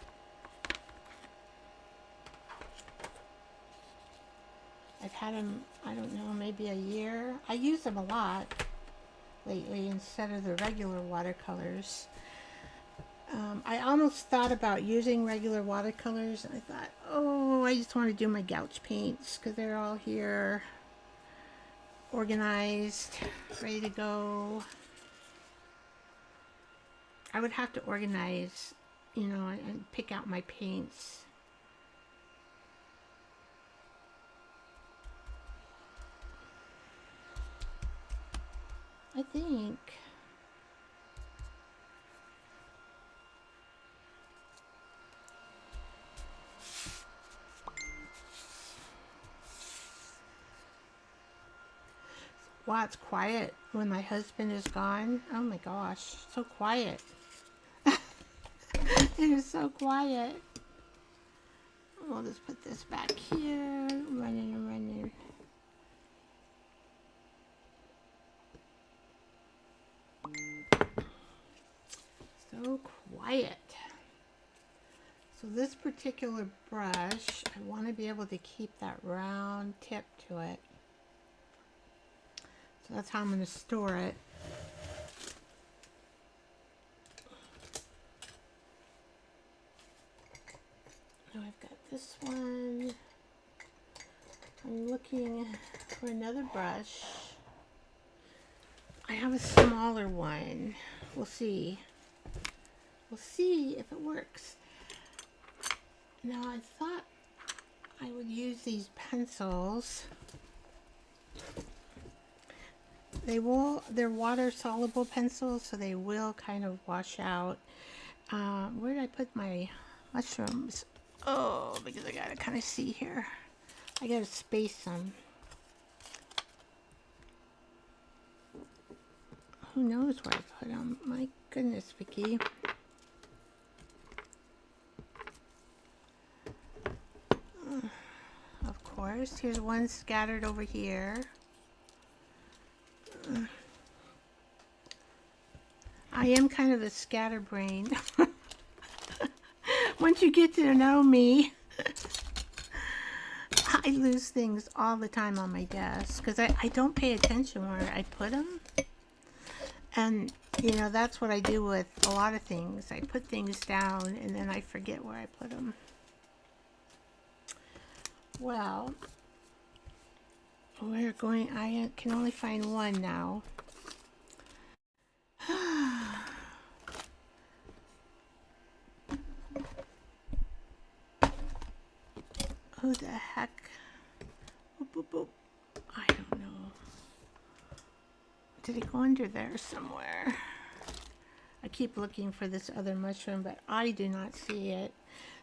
I've had them, I don't know, maybe a year. I use them a lot lately instead of the regular watercolors. I almost thought about using regular watercolors, and I thought, oh, I just want to do my gouache paints because they're all here, organized, ready to go. I would have to organize, you know, and pick out my paints. I think Wow, it's quiet when my husband is gone. Oh my gosh, so quiet. It is so quiet. We'll just put this back here. Running and running. So quiet. So this particular brush, I want to be able to keep that round tip to it. So that's how I'm going to store it. Now I've got this one. I'm looking for another brush. I have a smaller one. We'll see. We'll see if it works. Now I thought I would use these pencils. They're water soluble pencils, so they will kind of wash out. Where did I put my mushrooms? Oh, because I gotta kind of see here. I gotta space them. Who knows where I put them? My goodness, Vicky. Of course, here's one scattered over here. I am kind of a scatterbrain. Once you get to know me, I lose things all the time on my desk because I don't pay attention where I put them. And, you know, that's what I do with a lot of things. I put things down and then I forget where I put them. Well, we're going, I can only find one now. Who the heck? Boop, boop, boop. I don't know. Did it go under there somewhere? I keep looking for this other mushroom, but I do not see it.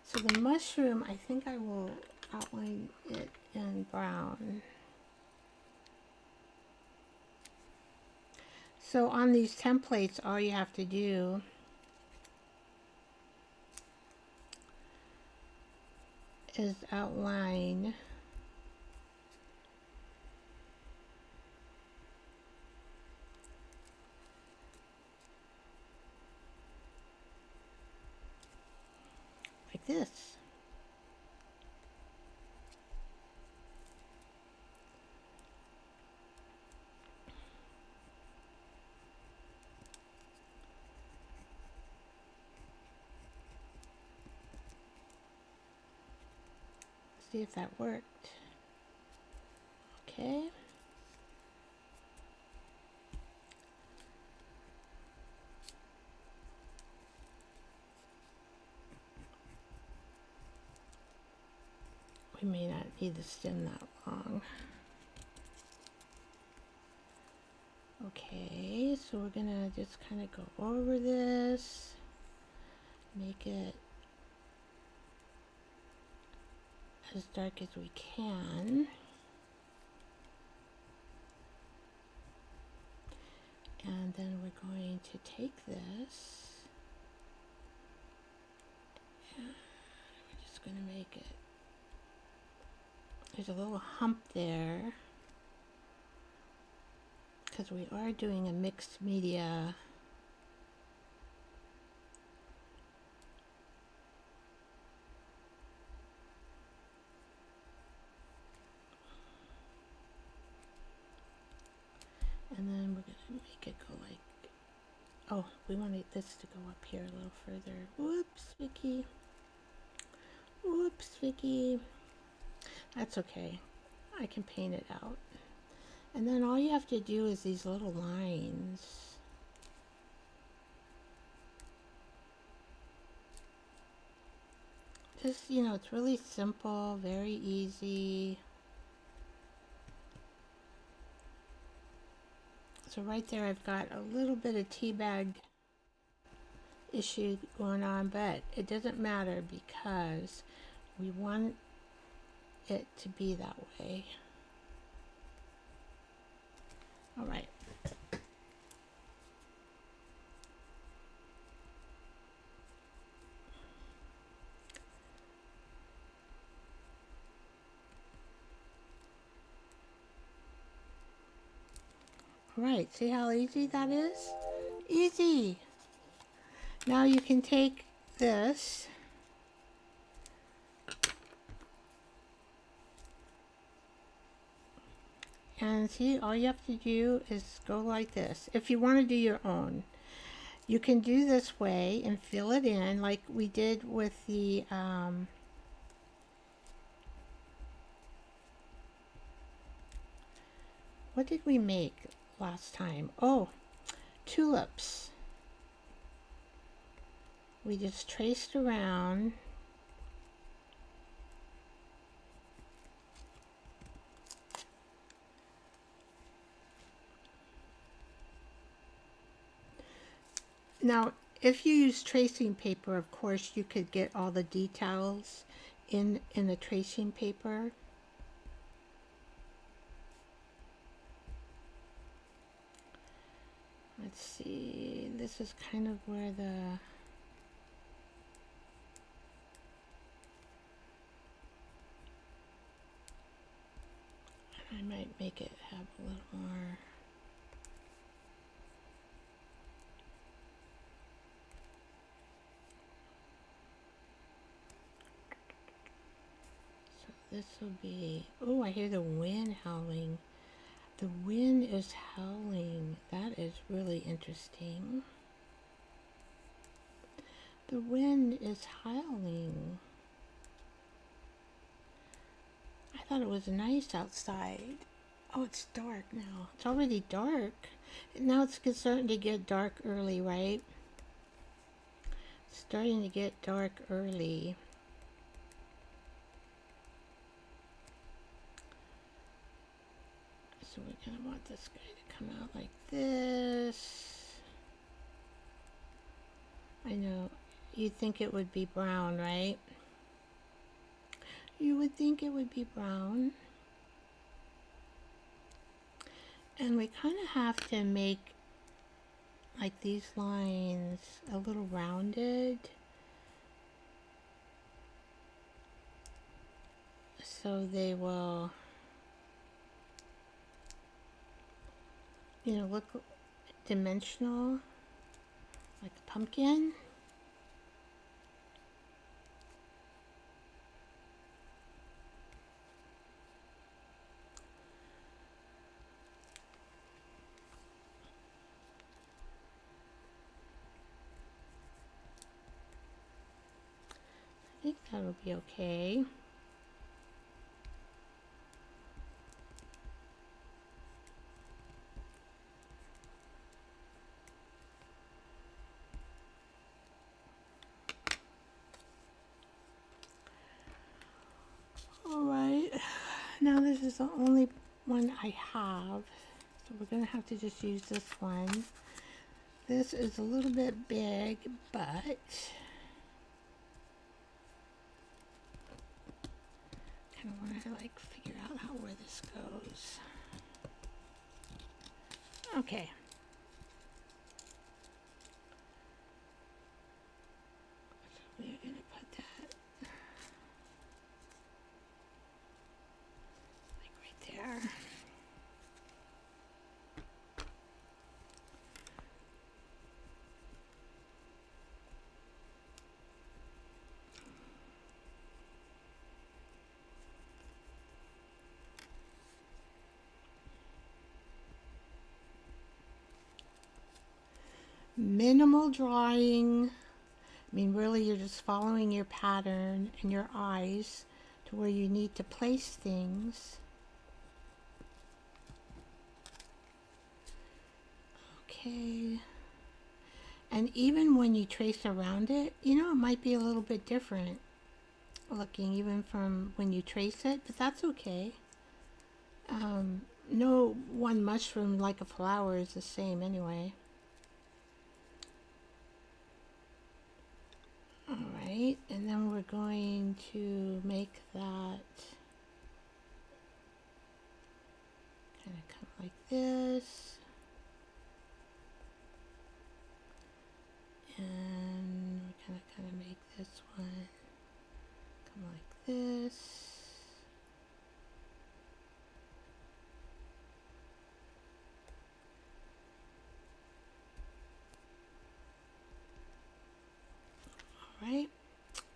So the mushroom, I think I will outline it in brown. So on these templates, all you have to do is outline like this. See if that worked. Okay. We may not need the stem that long. Okay, so we're gonna just kind of go over this, make it as dark as we can. And then we're going to take this and we're just going to make it, there's a little hump there because we are doing a mixed media. And then we're going to make it go like, oh, we wanted this to go up here a little further. Whoops, Vicky. Whoops, Vicky. That's okay. I can paint it out. And then all you have to do is these little lines. Just, you know, it's really simple, very easy. So right there I've got a little bit of tea bag issue going on, but it doesn't matter because we want it to be that way. All right. All right, see how easy that is? Easy. Now you can take this and see, all you have to do is go like this. If you want to do your own, you can do this way and fill it in like we did with the what did we make last time? Oh, tulips. We just traced around. Now, if you use tracing paper, of course, you could get all the details in the tracing paper. Let's see, this is kind of where the I might make it have a little more. So this will be, oh, I hear the wind howling. The wind is howling. That is really interesting. The wind is howling. I thought it was nice outside. Oh, it's dark now. It's already dark. Now it's starting to get dark early, right? It's starting to get dark early. So we're going to want this guy to come out like this. I know, you'd think it would be brown, right? You would think it would be brown. And we kind of have to make like these lines a little rounded, so they will, you know, look dimensional, like the pumpkin. I think that'll be okay. Alright, now this is the only one I have, so we're going to have to just use this one. This is a little bit big, but kind of want to like figure out where this goes. Okay. So we're going to put that like right there. Minimal drawing. I mean, really, you're just following your pattern and your eyes to where you need to place things. Okay. And even when you trace around it, you know, it might be a little bit different looking even from when you trace it, but that's okay. No one mushroom like a flower is the same anyway. Alright, and then we're going to make that kind of come like this. And we're gonna kind of make this one come like this. All right,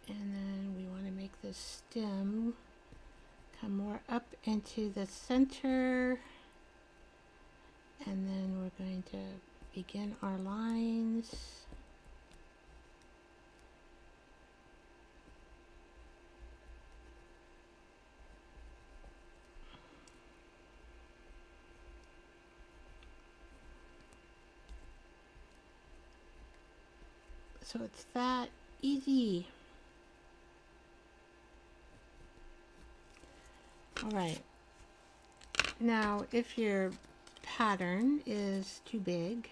and then we want to make this stem come more up into the center, and then we're going to begin our lines. So it's that easy. All right. Now, if your pattern is too big,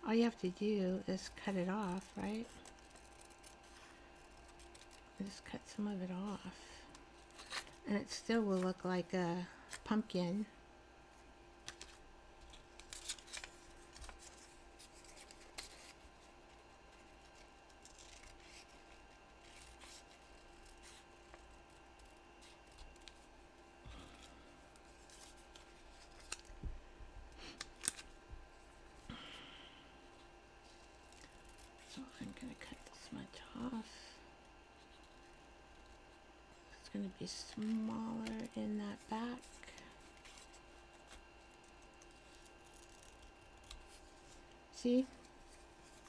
all you have to do is cut it off, right? Just cut some of it off. And it still will look like a pumpkin. So I'm going to cut this much off. It's going to be smaller in that back. See?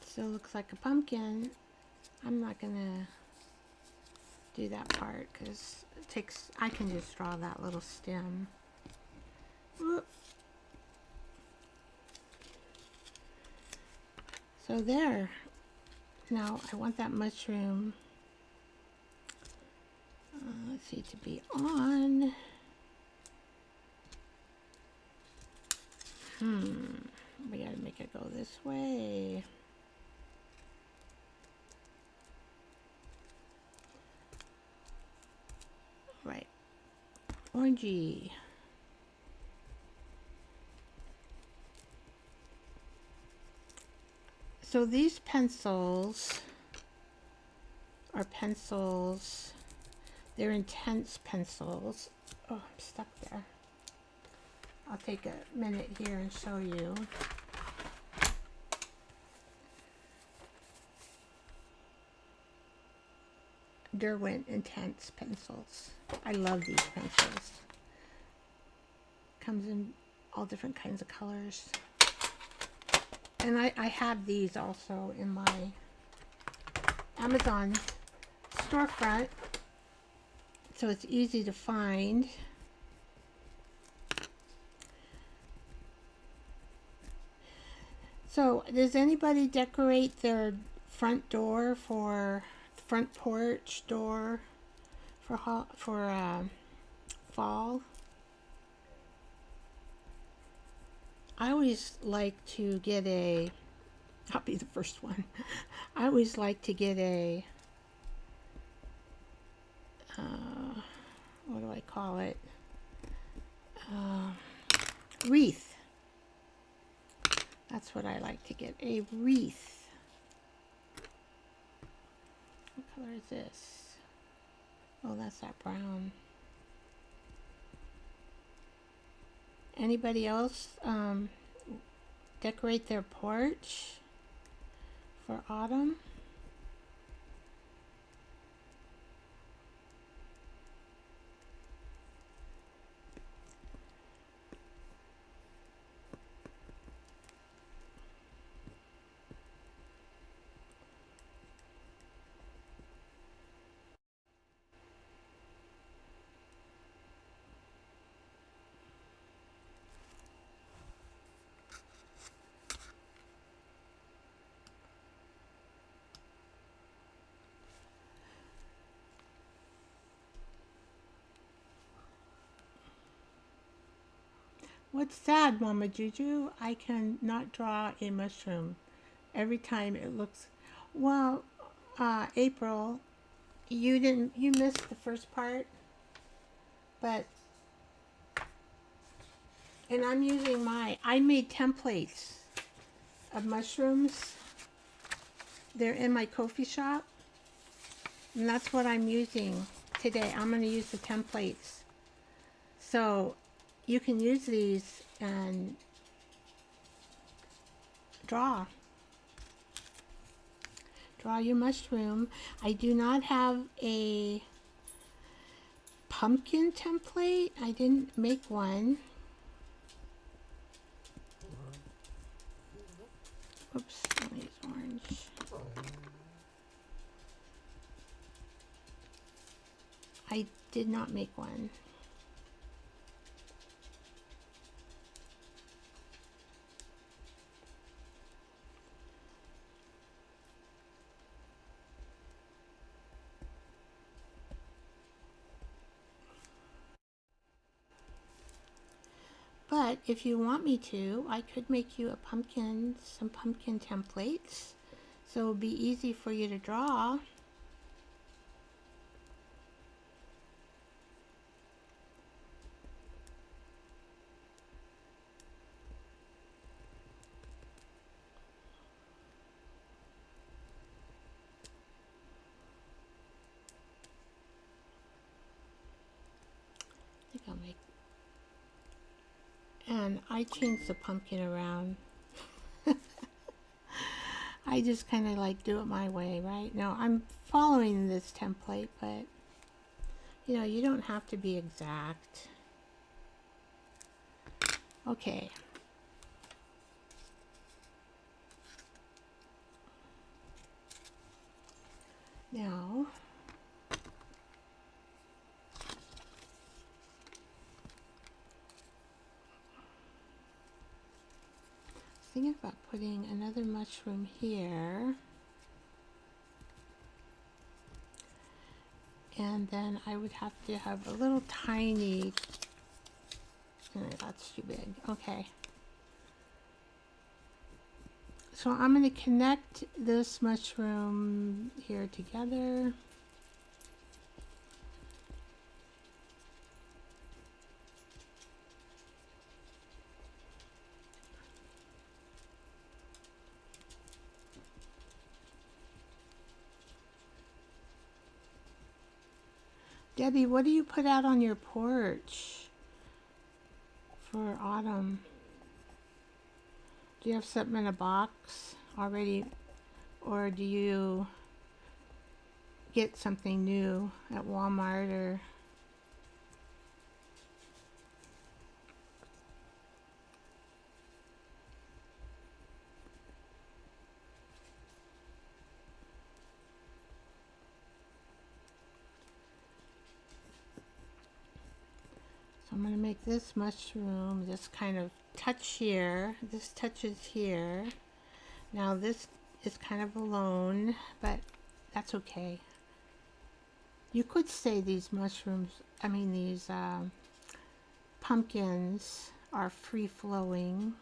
Still looks like a pumpkin. I'm not going to do that part because it takes, I can just draw that little stem. Whoop. So there. Now I want that mushroom, let's see, to be on. We gotta make it go this way. Right, orangey. So these pencils are pencils, they're intense pencils. Oh, I'm stuck there. I'll take a minute here and show you. Derwent Intense pencils. I love these pencils. Comes in all different kinds of colors. And I have these also in my Amazon storefront, so it's easy to find. So does anybody decorate their front door for front porch door for fall? I always like to get a, I'll be the first one. I always like to get a, what do I call it? Wreath. That's what I like to get, a wreath. What color is this? Oh, that's that brown. Anybody else decorate their porch for autumn? What's sad, Mama Juju? I cannot draw a mushroom. Every time it looks, well, April, you missed the first part, but And I'm using I made templates of mushrooms. They're in my coffee shop. And that's what I'm using today. I'm going to use the templates. So you can use these and draw. Draw your mushroom. I do not have a pumpkin template. I didn't make one. Oops, let me use orange. I did not make one. But if you want me to, I could make you some pumpkin templates. So it'll be easy for you to draw. I think I'll make, and I changed the pumpkin around. I just kind of like do it my way, right? Now I'm following this template, but you know, you don't have to be exact. Okay. Now, thinking about putting another mushroom here. And then I would have to have a little tiny, that's too big. Okay. So I'm going to connect this mushroom here together. Debbie, what do you put out on your porch for autumn? Do you have something in a box already, or do you get something new at Walmart or? So I'm going to make this mushroom just kind of touch here. This touches here. Now this is kind of alone, but that's okay. You could say these mushrooms, these pumpkins are free-flowing.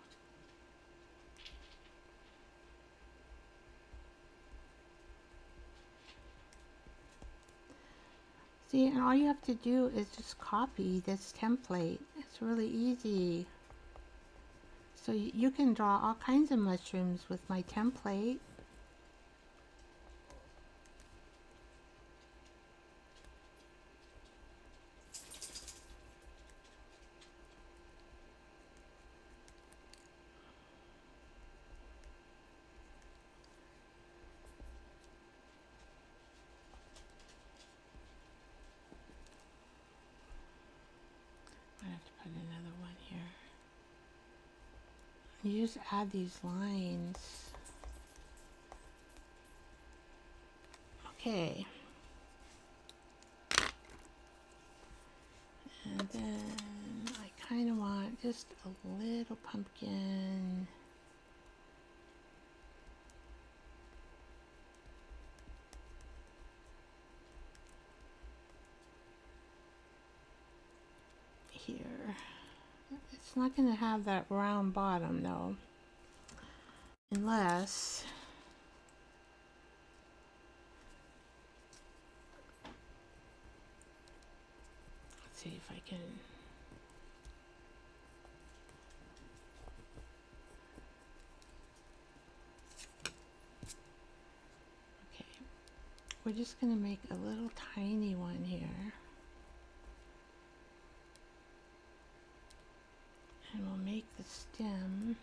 See, and all you have to do is just copy this template. It's really easy. So you can draw all kinds of mushrooms with my template. I have to put another one here. You just add these lines. Okay. And then I kind of want just a little pumpkin. Here. It's not going to have that round bottom though. Unless let's see if I can. just going to make a little tiny one here. And we'll make the stem.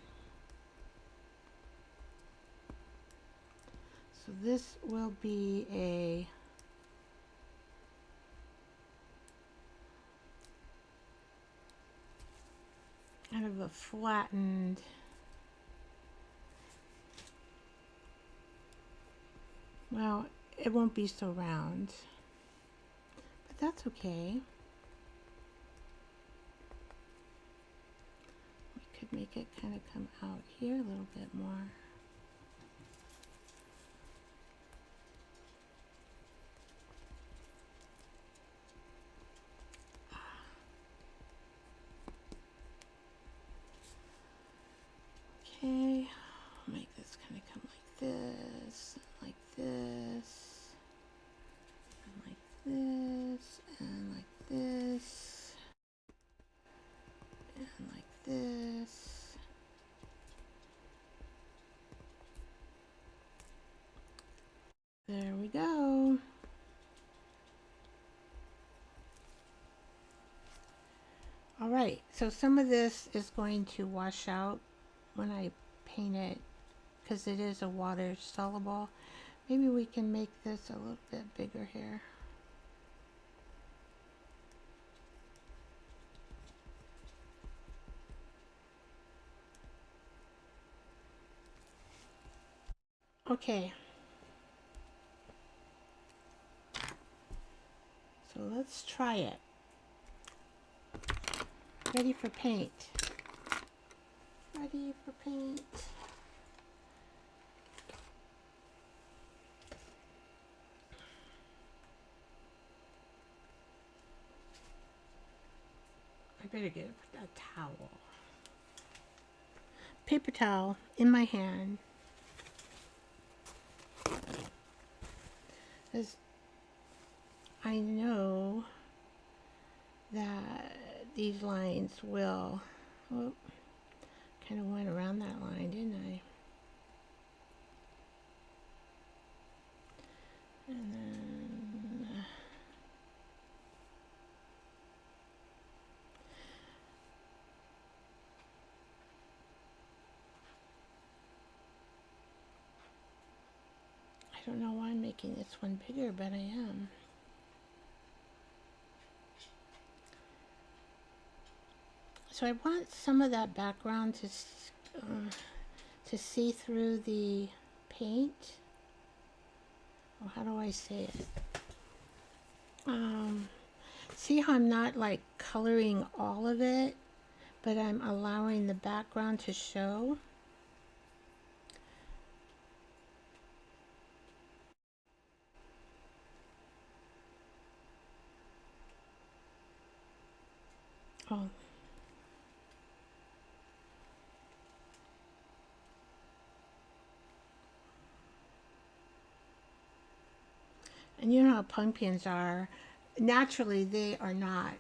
So this will be a kind of a flattened well, it won't be so round, but that's okay. We could make it kind of come out here a little bit more. Okay, I'll make this kind of come like this, like this, and like this, and like this, and like this. There we go. All right, so some of this is going to wash out when I paint it because it is a water soluble. Maybe we can make this a little bit bigger here. Okay. So let's try it. Ready for paint. Ready for paint. I better get a towel. Paper towel in my hand. As I know that these lines will, oh, kind of went around that line, didn't I? And then I don't know why I'm making this one bigger, but I am. So I want some of that background to see through the paint. Oh, how do I say it? See how I'm not like coloring all of it, but I'm allowing the background to show. Oh. And you know how pumpkins are. Naturally, they are not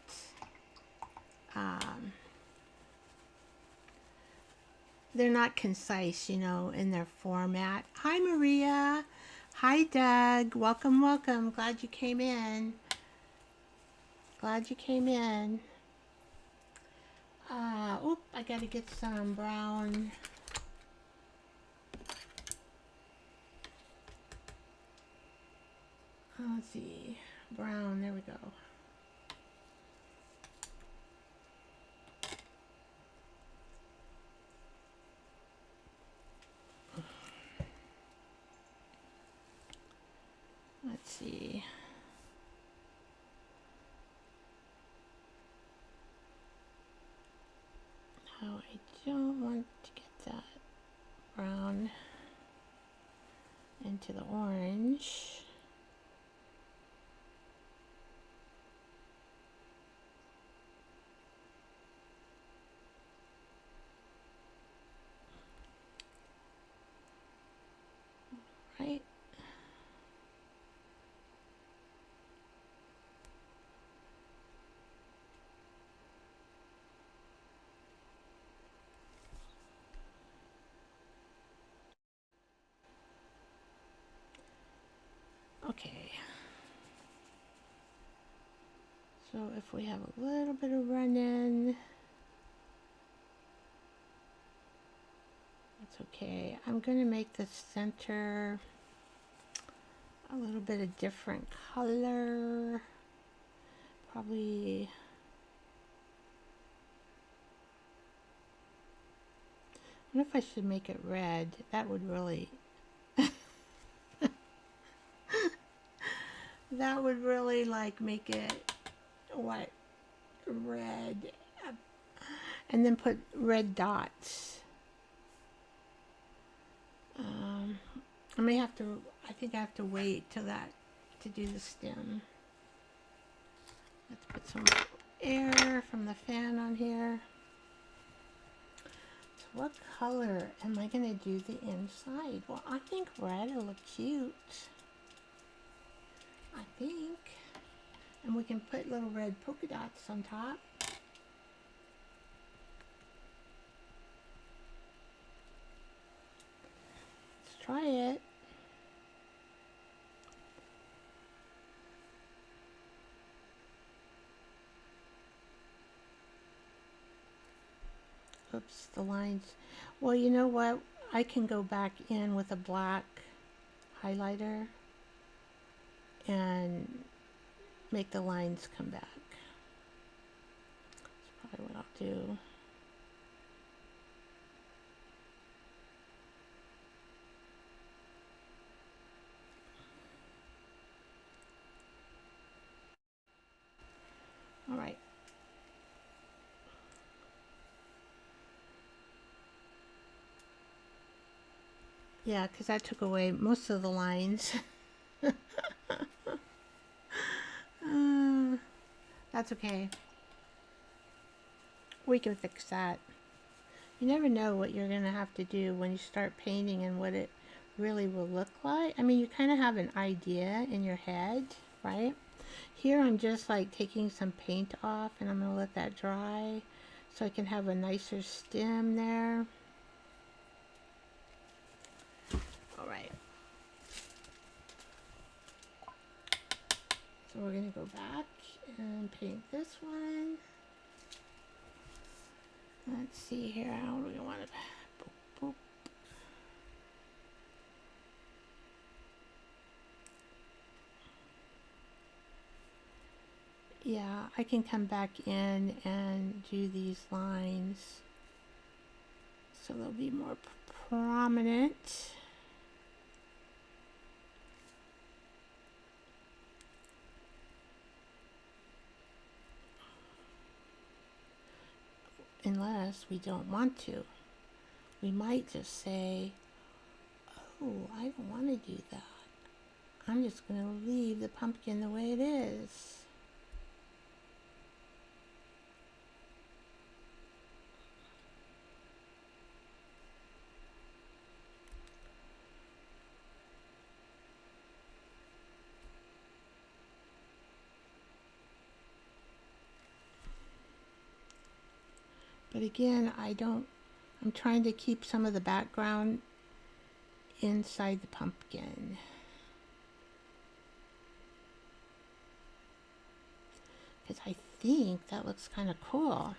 they're not concise, you know, in their format. Hi, Maria. Hi, Doug. Welcome, welcome. Glad you came in. Glad you came in. Oop, I gotta get some brown. Let's see. Brown, there we go. Let's see. No, I don't want to get that brown into the orange. Right? So if we have a little bit of run-in, that's okay. I'm going to make the center a little bit of different color. Probably, I wonder if I should make it red. That would really, that would really like make it, what, red. And then put red dots. I may have to, I think I have to wait till that to do the stem. Let's put some air from the fan on here. So what color am I going to do the inside? Well, I think red will look cute. I think. And we can put little red polka dots on top. Let's try it. Oops, the lines. Well, you know what? I can go back in with a black highlighter and make the lines come back. That's probably what I'll do. All right. Yeah, because that took away most of the lines. That's okay. We can fix that. You never know what you're going to have to do when you start painting and what it really will look like. I mean, you kind of have an idea in your head, right? Here I'm just like taking some paint off and I'm going to let that dry so I can have a nicer stem there. Alright. So we're going to go back and paint this one. Let's see here, how do we want to... Boop, boop. Yeah, I can come back in and do these lines so they'll be more prominent. Unless we don't want to. We might just say, oh, I don't want to do that. I'm just going to leave the pumpkin the way it is. But again, I'm trying to keep some of the background inside the pumpkin. Because I think that looks kind of cool.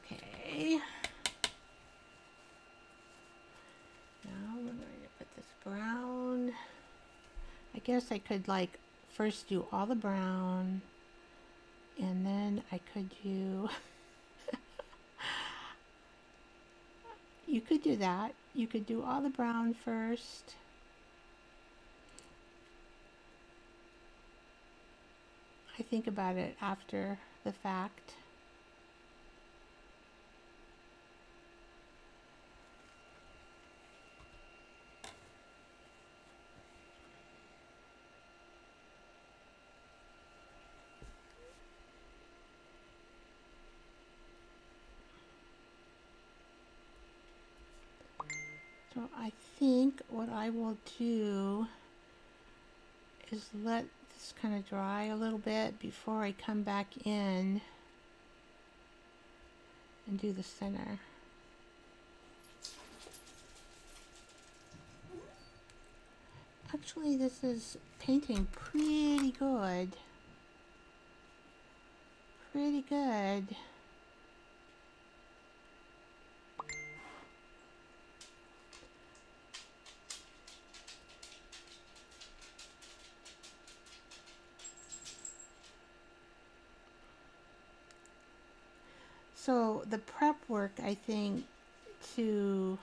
Okay. Now we're going to put this brown. I guess I could like first do all the brown and then I could do you could do that. You could do all the brown first. I think about it after the fact. So I think what I will do is let this kind of dry a little bit before I come back in and do the center. Actually, this is painting pretty good. Pretty good. So the prep work, I think, to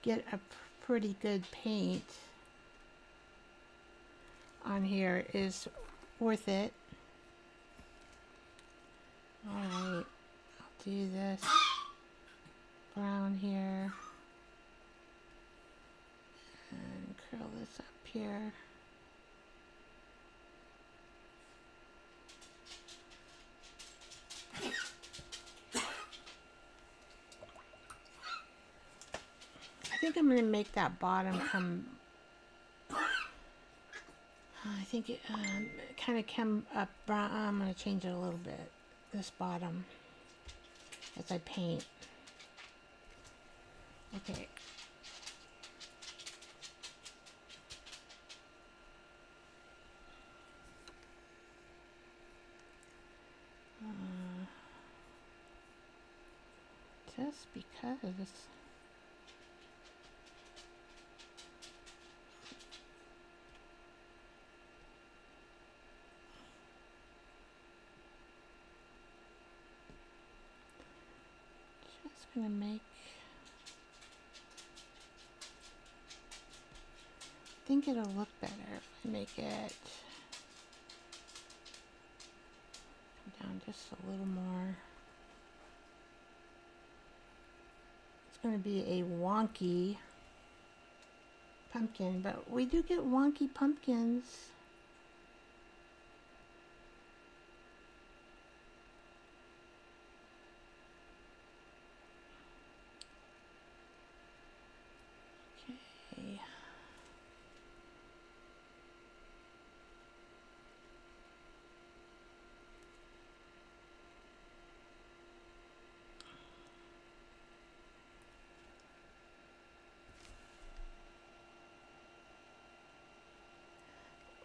get a pretty good paint on here is worth it. Alright, I'll do this brown here and curl this up here. I think I'm going to make that bottom come, I think it kind of come up brown. I'm going to change it a little bit, this bottom, as I paint. Okay. Just because. Just gonna make, I think it'll look better if I make it come down just a little more. It's going to be a wonky pumpkin, but we do get wonky pumpkins. Okay.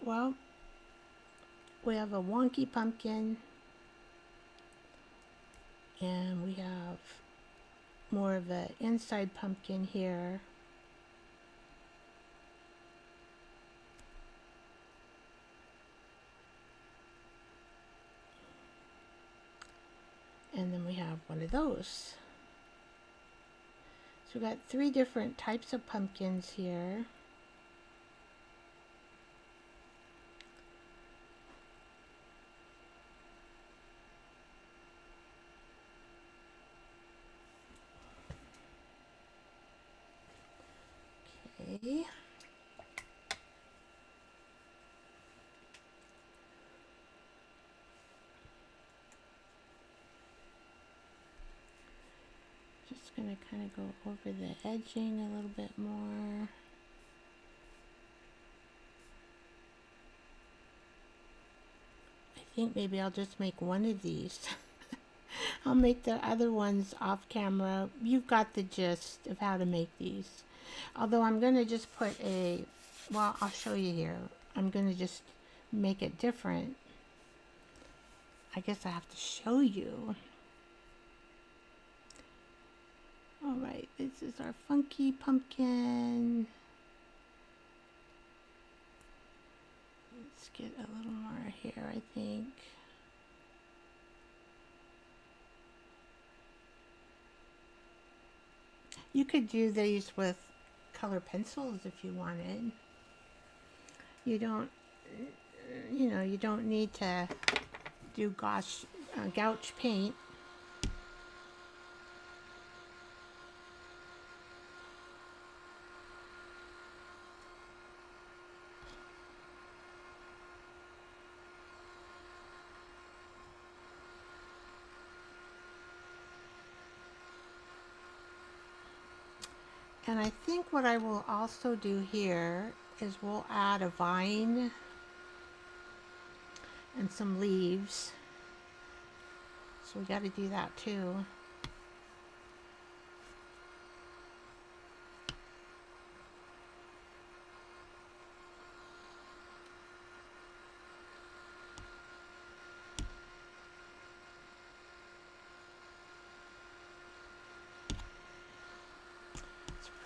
Well, we have a wonky pumpkin, and we have more of an inside pumpkin here. And then we have one of those. So we've got 3 different types of pumpkins here. Okay. Just going to kind of go over the edging a little bit more. I think maybe I'll just make one of these. I'll make the other ones off camera. You've got the gist of how to make these. Although I'm going to just put a, well, I'll show you here. I'm going to just make it different. I guess I have to show you. Alright, this is our funky pumpkin. Let's get a little more here, I think. You could do these with color pencils if you wanted. You don't, you know, you don't need to do gouache paint. And I think what I will also do here is we'll add a vine and some leaves. So we got to do that too.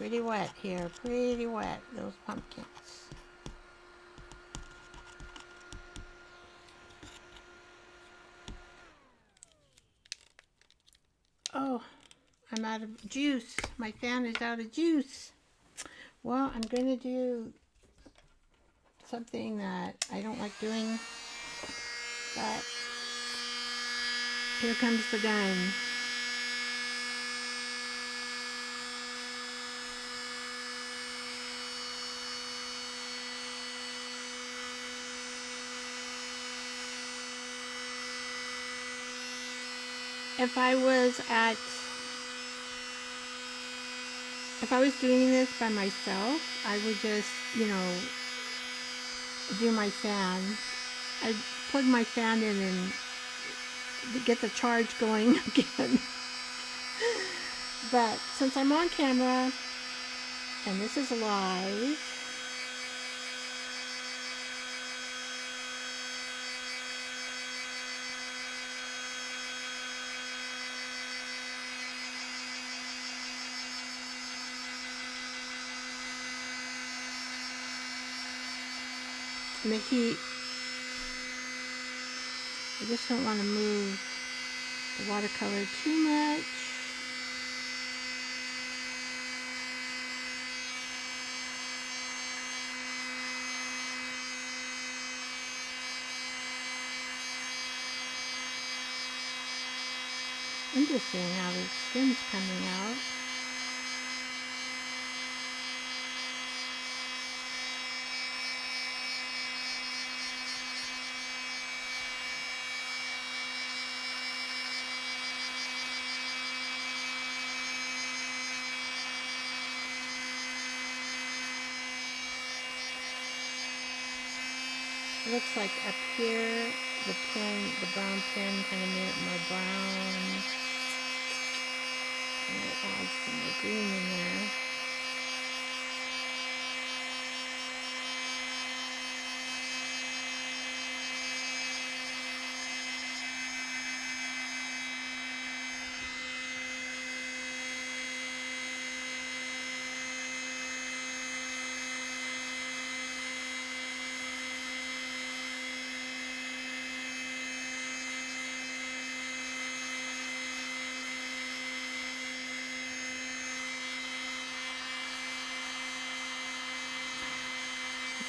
pretty wet here, pretty wet, those pumpkins. Oh, I'm out of juice. My fan is out of juice. Well, I'm going to do something that I don't like doing, but here comes the gun. If I was doing this by myself, I would just, do my fan. I'd plug my fan in and get the charge going again. But since I'm on camera, and this is live, and the heat, I just don't want to move the watercolor too much. Interesting how the skin's coming out. It looks like up here, the brown pin kind of made it more brown. I'm going to add some more green in there.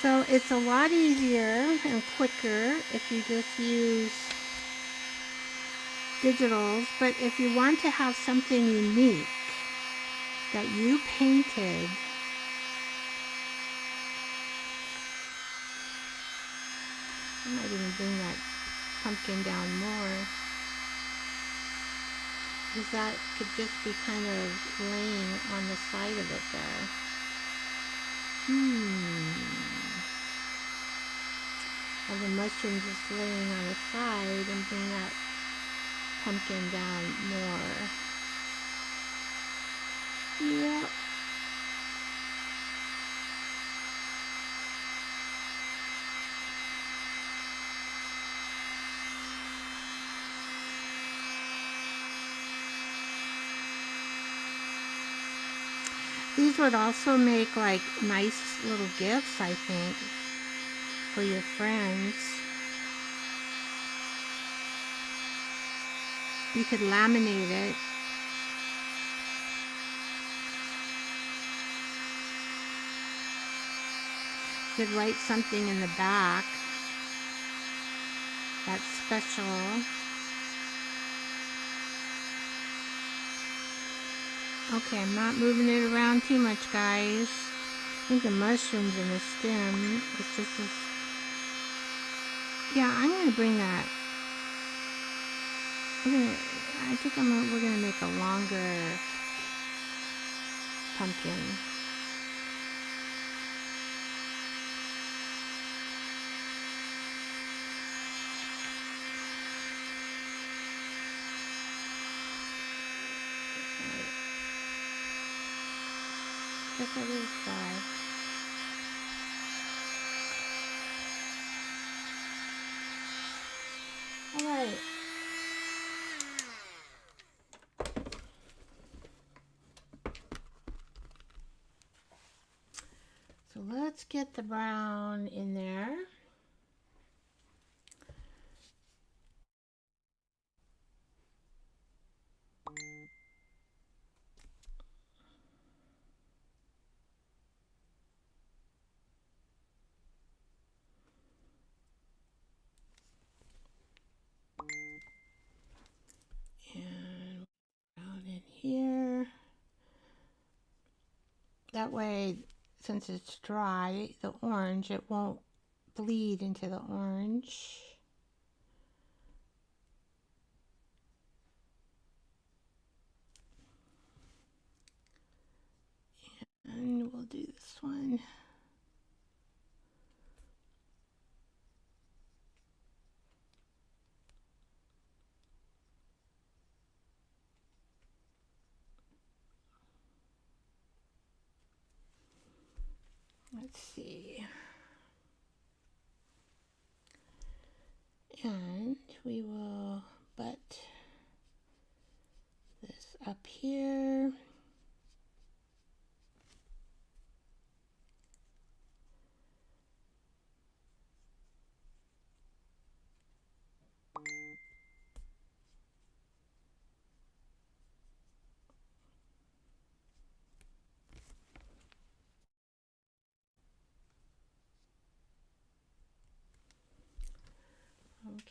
So it's a lot easier and quicker if you just use digitals, but if you want to have something unique that you painted, I might even bring that pumpkin down more, because that could just be kind of laying on the side of it there. Have the mushroom just laying on the side and bring that pumpkin down more. Yep. These would also make like nice little gifts, I think, for your friends. You could laminate it. You could write something in the back that's special. Okay, I'm not moving it around too much, guys. I think the mushrooms in the stem, it's just this. Yeah, I'm going to bring that. I think we're going to make a longer pumpkin. Guess I will try. Alright. let's get the brown in there. And brown in here. That way, since it's dry, the orange, it won't bleed into the orange. And we'll do this one. Let's see. And we will butt this up here.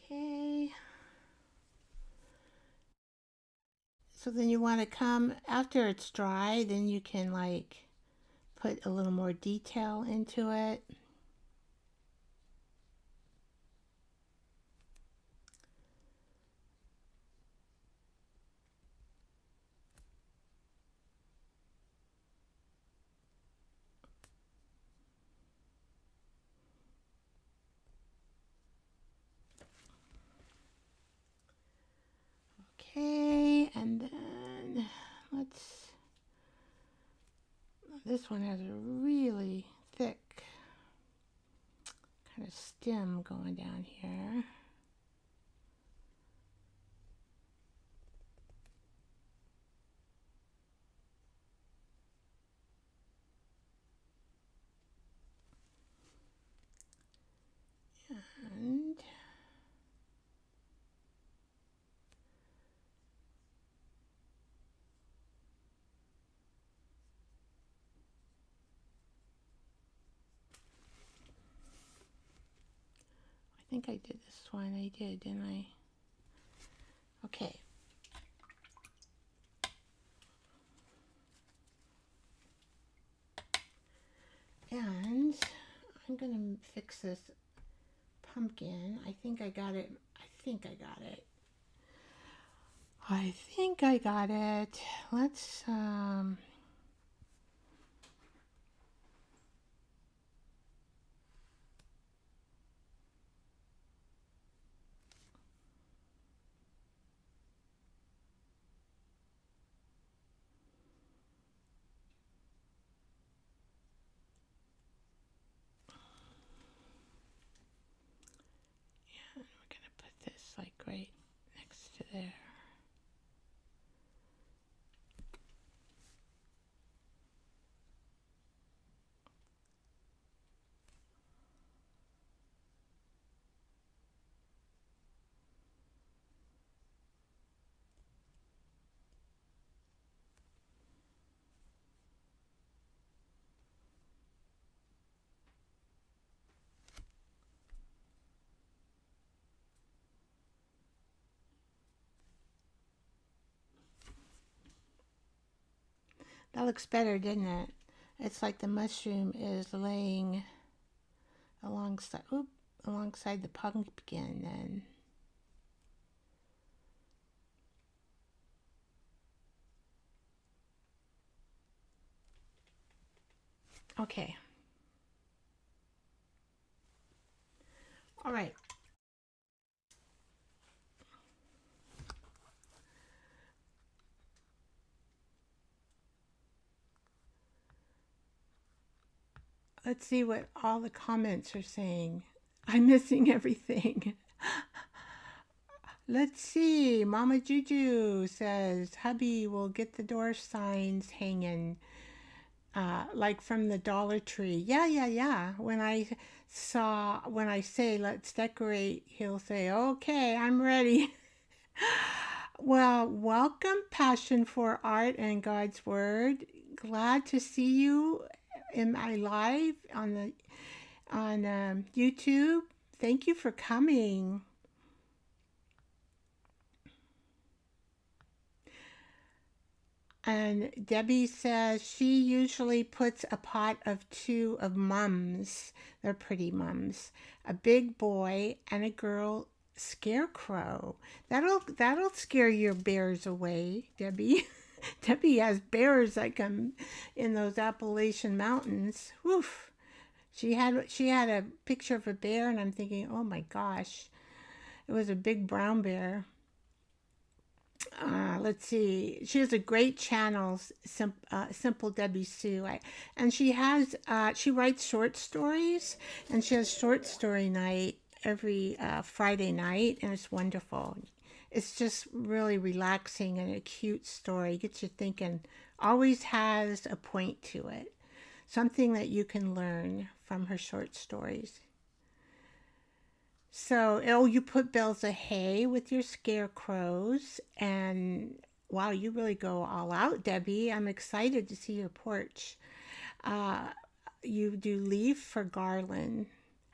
Okay. So then you want to come after it's dry, then you can like put a little more detail into it. Okay, and then this one has a really thick kind of stem going down here. And I think I did this one. I did, didn't I? Okay. And I'm going to fix this pumpkin. I think I got it. I think I got it. Let's, we're going to put this like right next to there. That looks better, didn't it? It's like the mushroom is laying alongside the pumpkin and okay. All right. Let's see what all the comments are saying. I'm missing everything. Let's see. Mama Juju says, hubby will get the door signs hanging. like from the Dollar Tree. Yeah, yeah, yeah. When I say let's decorate, he'll say, "Okay, I'm ready." Well, welcome, Passion for Art and God's Word. Glad to see you in my live on YouTube. Thank you for coming. And Debbie says she usually puts a pot of two of mums. They're pretty mums. A big boy and a girl scarecrow. That'll scare your bears away, Debbie. Debbie has bears that come in those Appalachian mountains. Woof. She had a picture of a bear and I'm thinking, "Oh my gosh." It was a big brown bear. Let's see. She has a great channel, Simple Debbie Sue, and she writes short stories, and she has short story night every Friday night, and it's wonderful. It's just really relaxing and a cute story. Gets you thinking. Always has a point to it, something that you can learn from her short stories. So, oh, you put bales of hay with your scarecrows, and wow, you really go all out, Debbie. I'm excited to see your porch. Uh, you do leaf for garland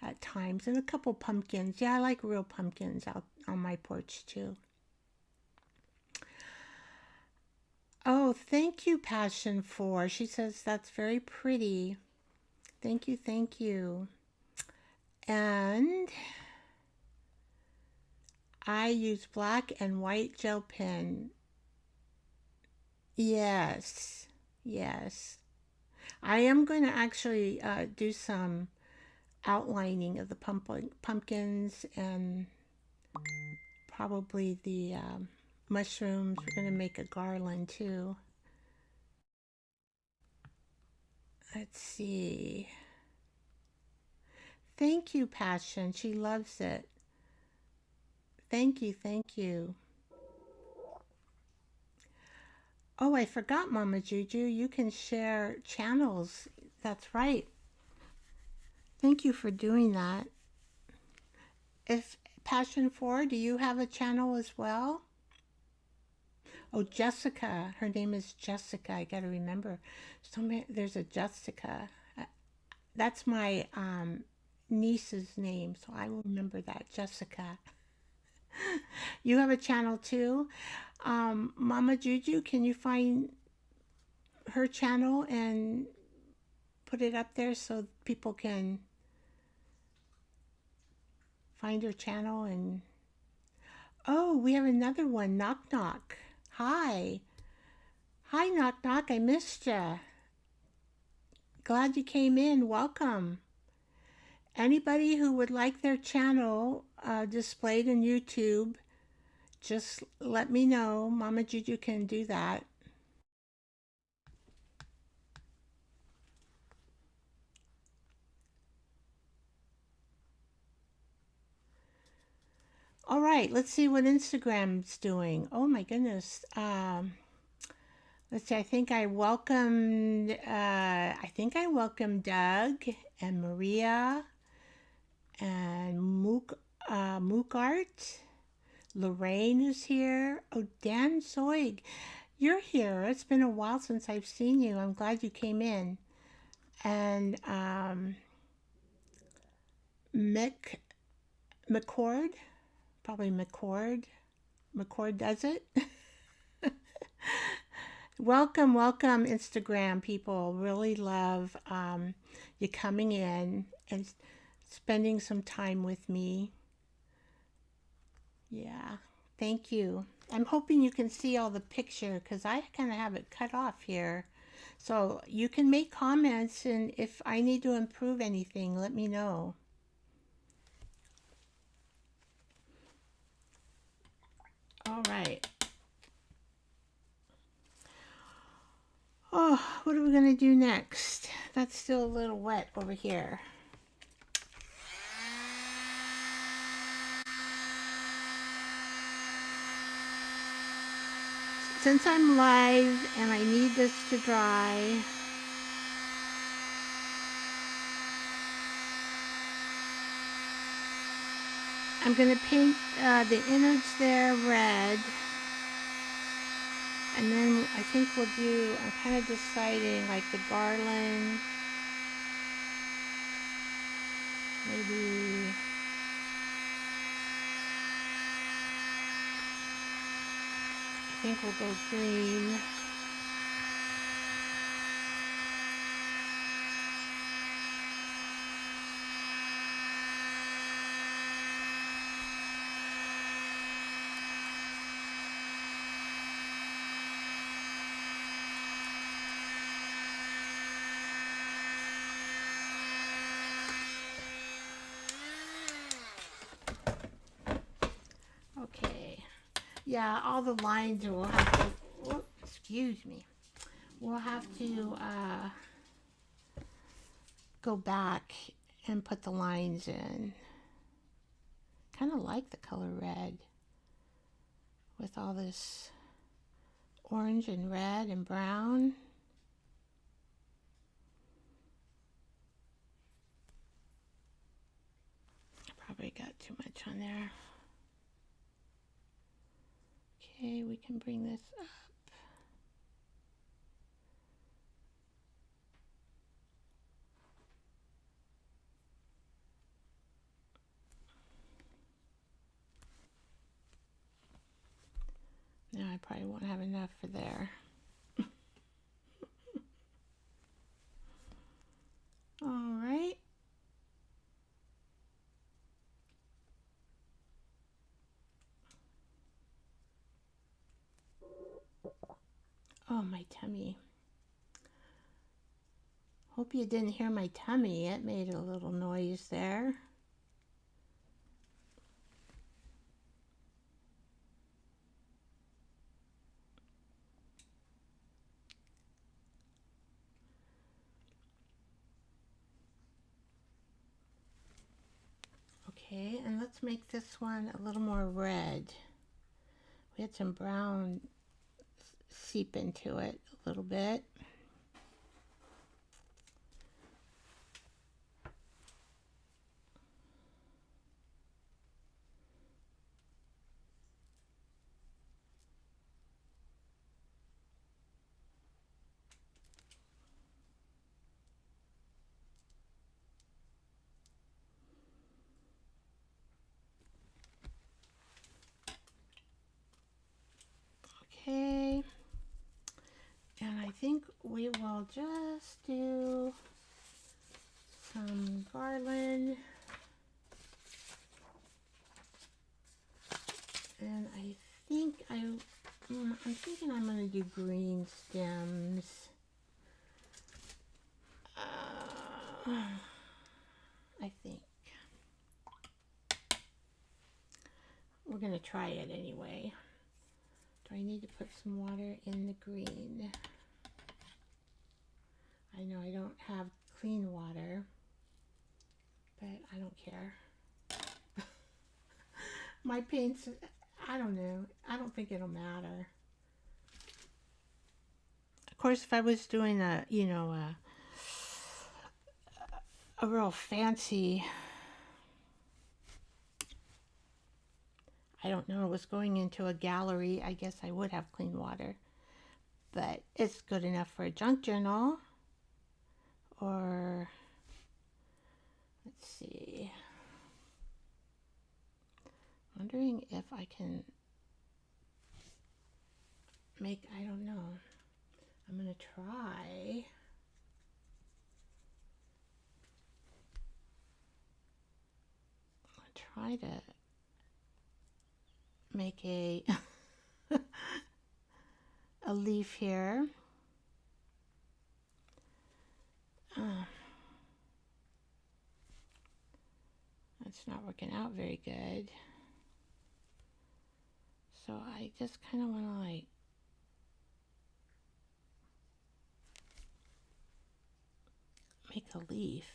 at times, and a couple pumpkins. Yeah, I like real pumpkins out on my porch too. Oh, thank you, Passion for. She says that's very pretty. Thank you, thank you. And I use black and white gel pen. Yes, yes. I am going to actually do some outlining of the pumpkins and probably the mushrooms. We're going to make a garland too. Let's see. Thank you, Passion. She loves it. Thank you, thank you. Oh, I forgot, Mama Juju. You can share channels. That's right. Thank you for doing that. If Passion for, do you have a channel as well? Oh, Jessica. Her name is Jessica. I got to remember. There's a Jessica. That's my niece's name, so I will remember that. Jessica. You have a channel too? Mama Juju, can you find her channel and put it up there so people can find her channel? And oh, we have another one. Knock Knock. Hi. Hi, Knock Knock. I missed ya. Glad you came in. Welcome. Anybody who would like their channel displayed in YouTube, just let me know. Mama Juju can do that. All right, let's see what Instagram's doing. Oh my goodness. Let's see. I think I welcomed Doug and Maria and Mook Art. Lorraine is here. Oh, Dan Zoig, you're here. It's been a while since I've seen you. I'm glad you came in. And McCord, probably McCord does it. Welcome, welcome, Instagram people. Really love you coming in and spending some time with me. Yeah, thank you. I'm hoping you can see all the picture because I kind of have it cut off here. So you can make comments, and if I need to improve anything, let me know. All right. Oh, what are we going to do next? That's still a little wet over here. Since I'm live and I need this to dry, I'm going to paint the innards there red. And then I think we'll do, I'm kind of deciding like the garland. Maybe I think we'll go green. Okay. Yeah, all the lines will have to, whoop, excuse me. We'll have to go back and put the lines in. Kind of like the color red with all this orange and red and brown. Probably got too much on there. Okay, we can bring this up. Now I probably won't have enough for there. All right. Oh, my tummy. Hope you didn't hear my tummy. It made a little noise there. Okay, and let's make this one a little more red. We had some brown seep into it a little bit. Okay, and I think we will just do some garland. And I think I'm thinking I'm going to do green stems. I think. We're going to try it anyway. Do I need to put some water in the green? I know I don't have clean water, but I don't care. My paints, I don't know. I don't think it'll matter. Of course, if I was doing a, you know, a real fancy, I don't know, it was going into a gallery, I guess I would have clean water. But it's good enough for a junk journal. Or, let's see. Wondering if I can make, I don't know. I'm going to try. I'll try to make a a leaf here. That's not working out very good. So I just kind of want to like make a leaf.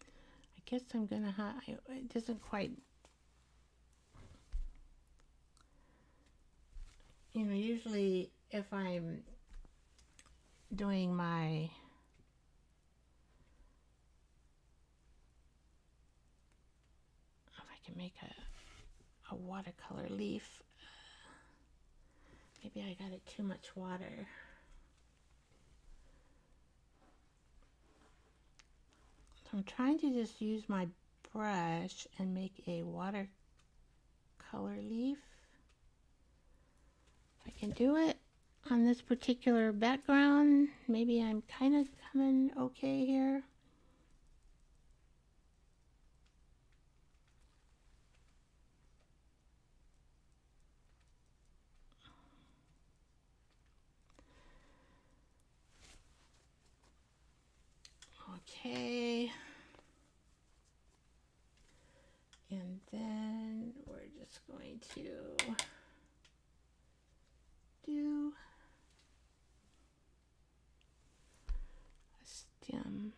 I guess I'm gonna have, it doesn't quite, you know, usually if I'm doing my can make a watercolor leaf. Maybe I got it too much water. So I'm trying to just use my brush and make a watercolor leaf. If I can do it on this particular background, maybe I'm kind of coming okay here. Okay. And then we're just going to do a stem.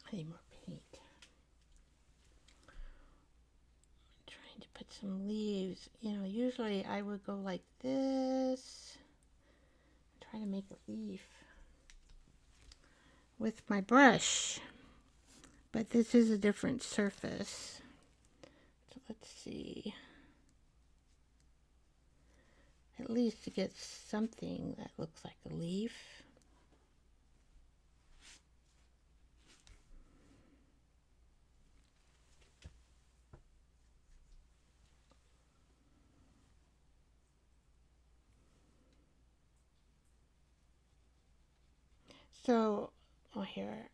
I need more paint. I'm trying to put some leaves. You know, usually I would go like this, try to make a leaf with my brush, but this is a different surface. So let's see. At least to get something that looks like a leaf. So, oh here,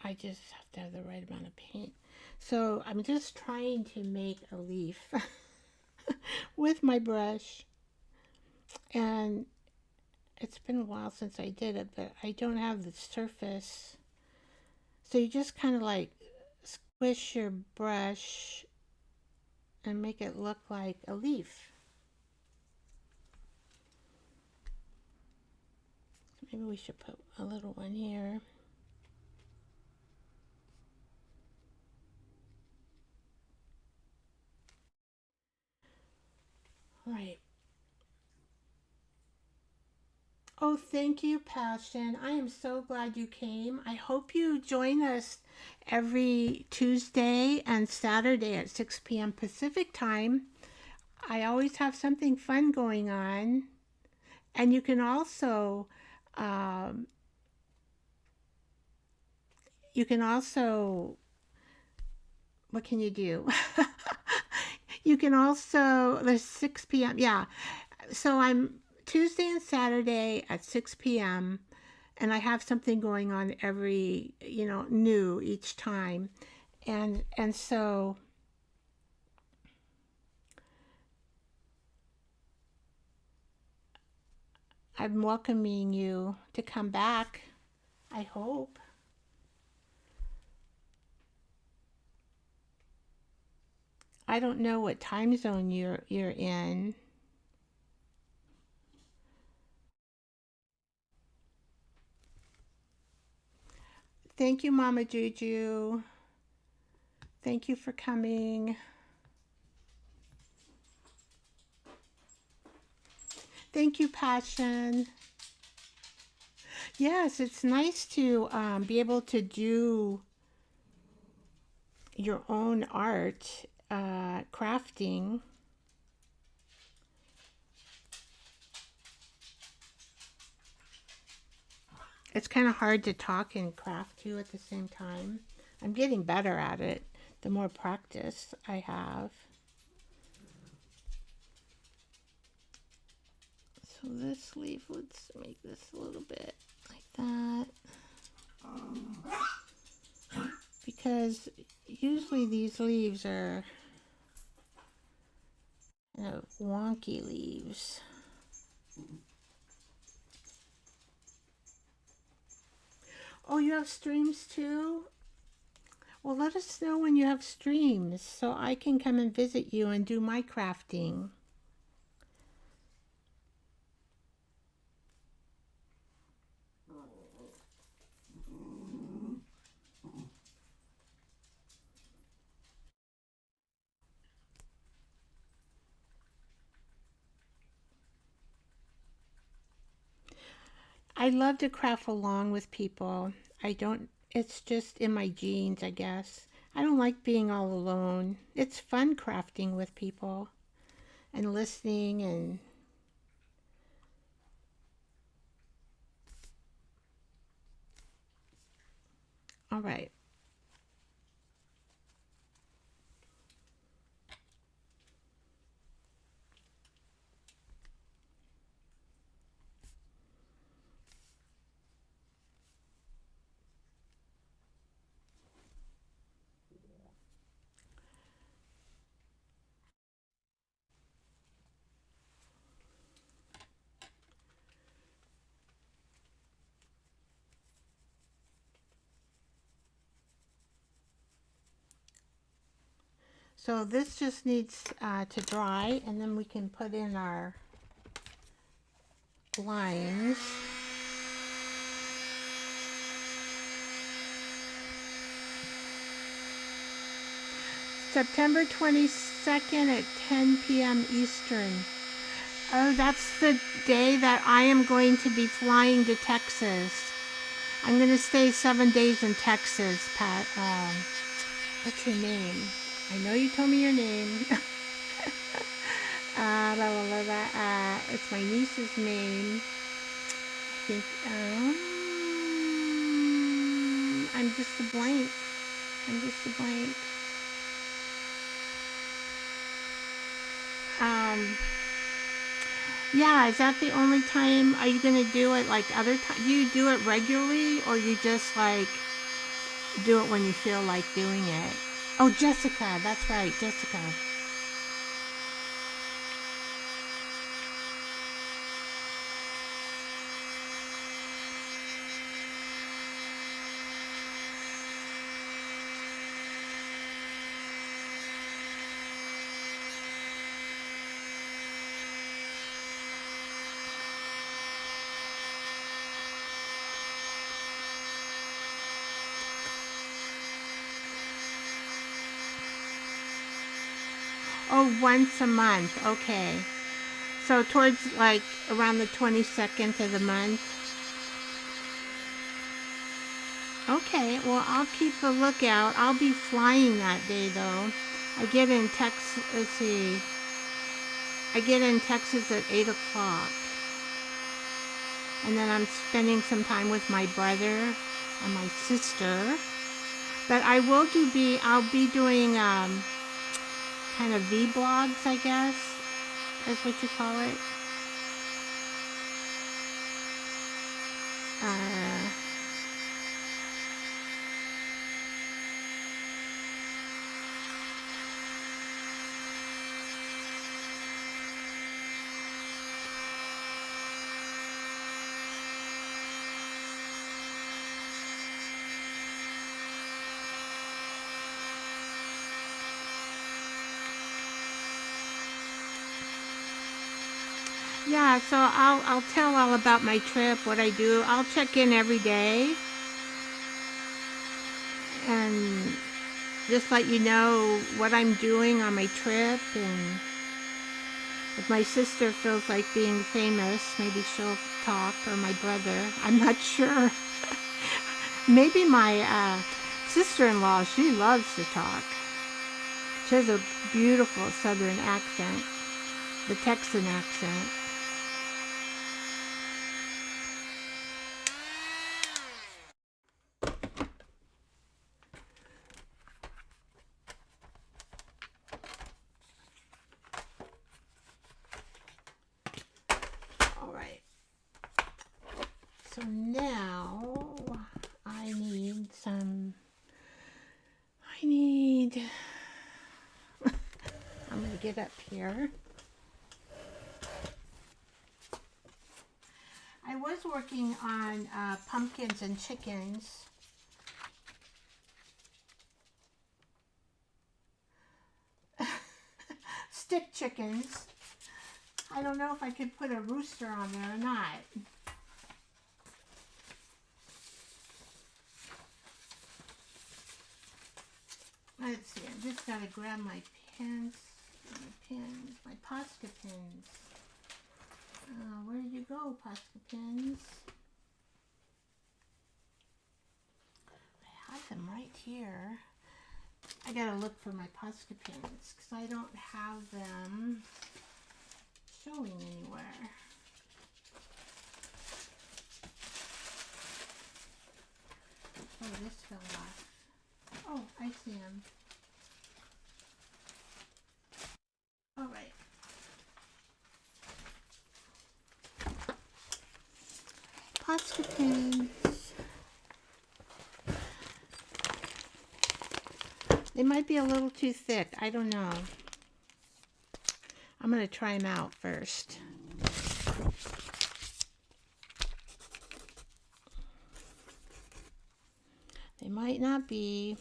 I just have to have the right amount of paint. So I'm just trying to make a leaf with my brush, and it's been a while since I did it, but I don't have the surface. So you just kind of like squish your brush and make it look like a leaf. Maybe we should put a little one here. All right. Oh, thank you, Passion. I am so glad you came. I hope you join us every Tuesday and Saturday at 6 p.m. Pacific time. I always have something fun going on. And you can also, um, what can you do? You can also, there's 6 p.m. Yeah. So I'm Tuesday and Saturday at 6 p.m. and I have something going on every, new each time. And so I'm welcoming you to come back, I hope. I don't know what time zone you're in. Thank you, Mama Juju. Thank you for coming. Thank you, Passion. Yes, it's nice to be able to do your own art, crafting. It's kind of hard to talk and craft too at the same time. I'm getting better at it the more practice I have. So this leaf, let's make this a little bit like that. Because usually these leaves are wonky leaves. Oh, you have streams too? Well, let us know when you have streams so I can come and visit you and do my crafting. I love to craft along with people. It's just in my genes, I guess. I don't like being all alone. It's fun crafting with people and listening and all right. So this just needs to dry and then we can put in our lines. September 22nd at 10 p.m. Eastern. Oh, that's the day that I am going to be flying to Texas. I'm going to stay 7 days in Texas, Pat. What's your name? I know you told me your name. It's my niece's name. I think, I'm just a blank. I'm just a blank. Yeah, is that the only time? Are you going to do it like other times? Do you do it regularly or you just like do it when you feel like doing it? Oh, Jessica. That's right, Jessica. Oh, once a month. Okay. So towards like around the 22nd of the month. Okay, well, I'll keep a lookout. I'll be flying that day though. I get in Texas, let's see. I get in Texas at 8 o'clock. And then I'm spending some time with my brother and my sister. But I'll be doing kind of vlogs, I guess. That's what you call it. Uh, yeah, so I'll tell all about my trip, what I do. I'll check in every day and just let you know what I'm doing on my trip. And if my sister feels like being famous, maybe she'll talk, or my brother. I'm not sure. Maybe my sister-in-law, she loves to talk. She has a beautiful southern accent, the Texan accent. All right. So now I need I'm going to get up here. I was working on pumpkins and chickens. Stick chickens. I don't know if I could put a rooster on there or not. Let's see, I just gotta grab my pins, my Posca pins. Where did you go, Posca pins? I have them right here. I gotta look for my Posca pins because I don't have them showing anywhere. Oh, this fell off. Oh, I see them. All right. Posca pins. They might be a little too thick. I don't know. I'm going to try them out first. They might not be.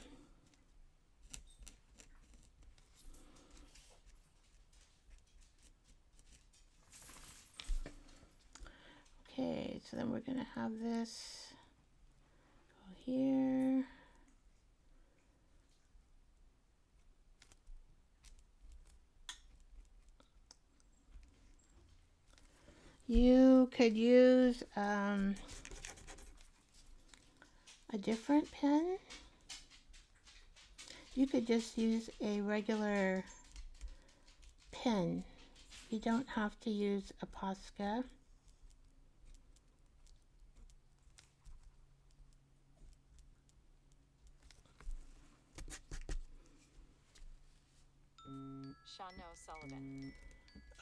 Okay, so then we're going to have this go here. You could use a different pen. You could just use a regular pen. You don't have to use a Posca. Sullivan.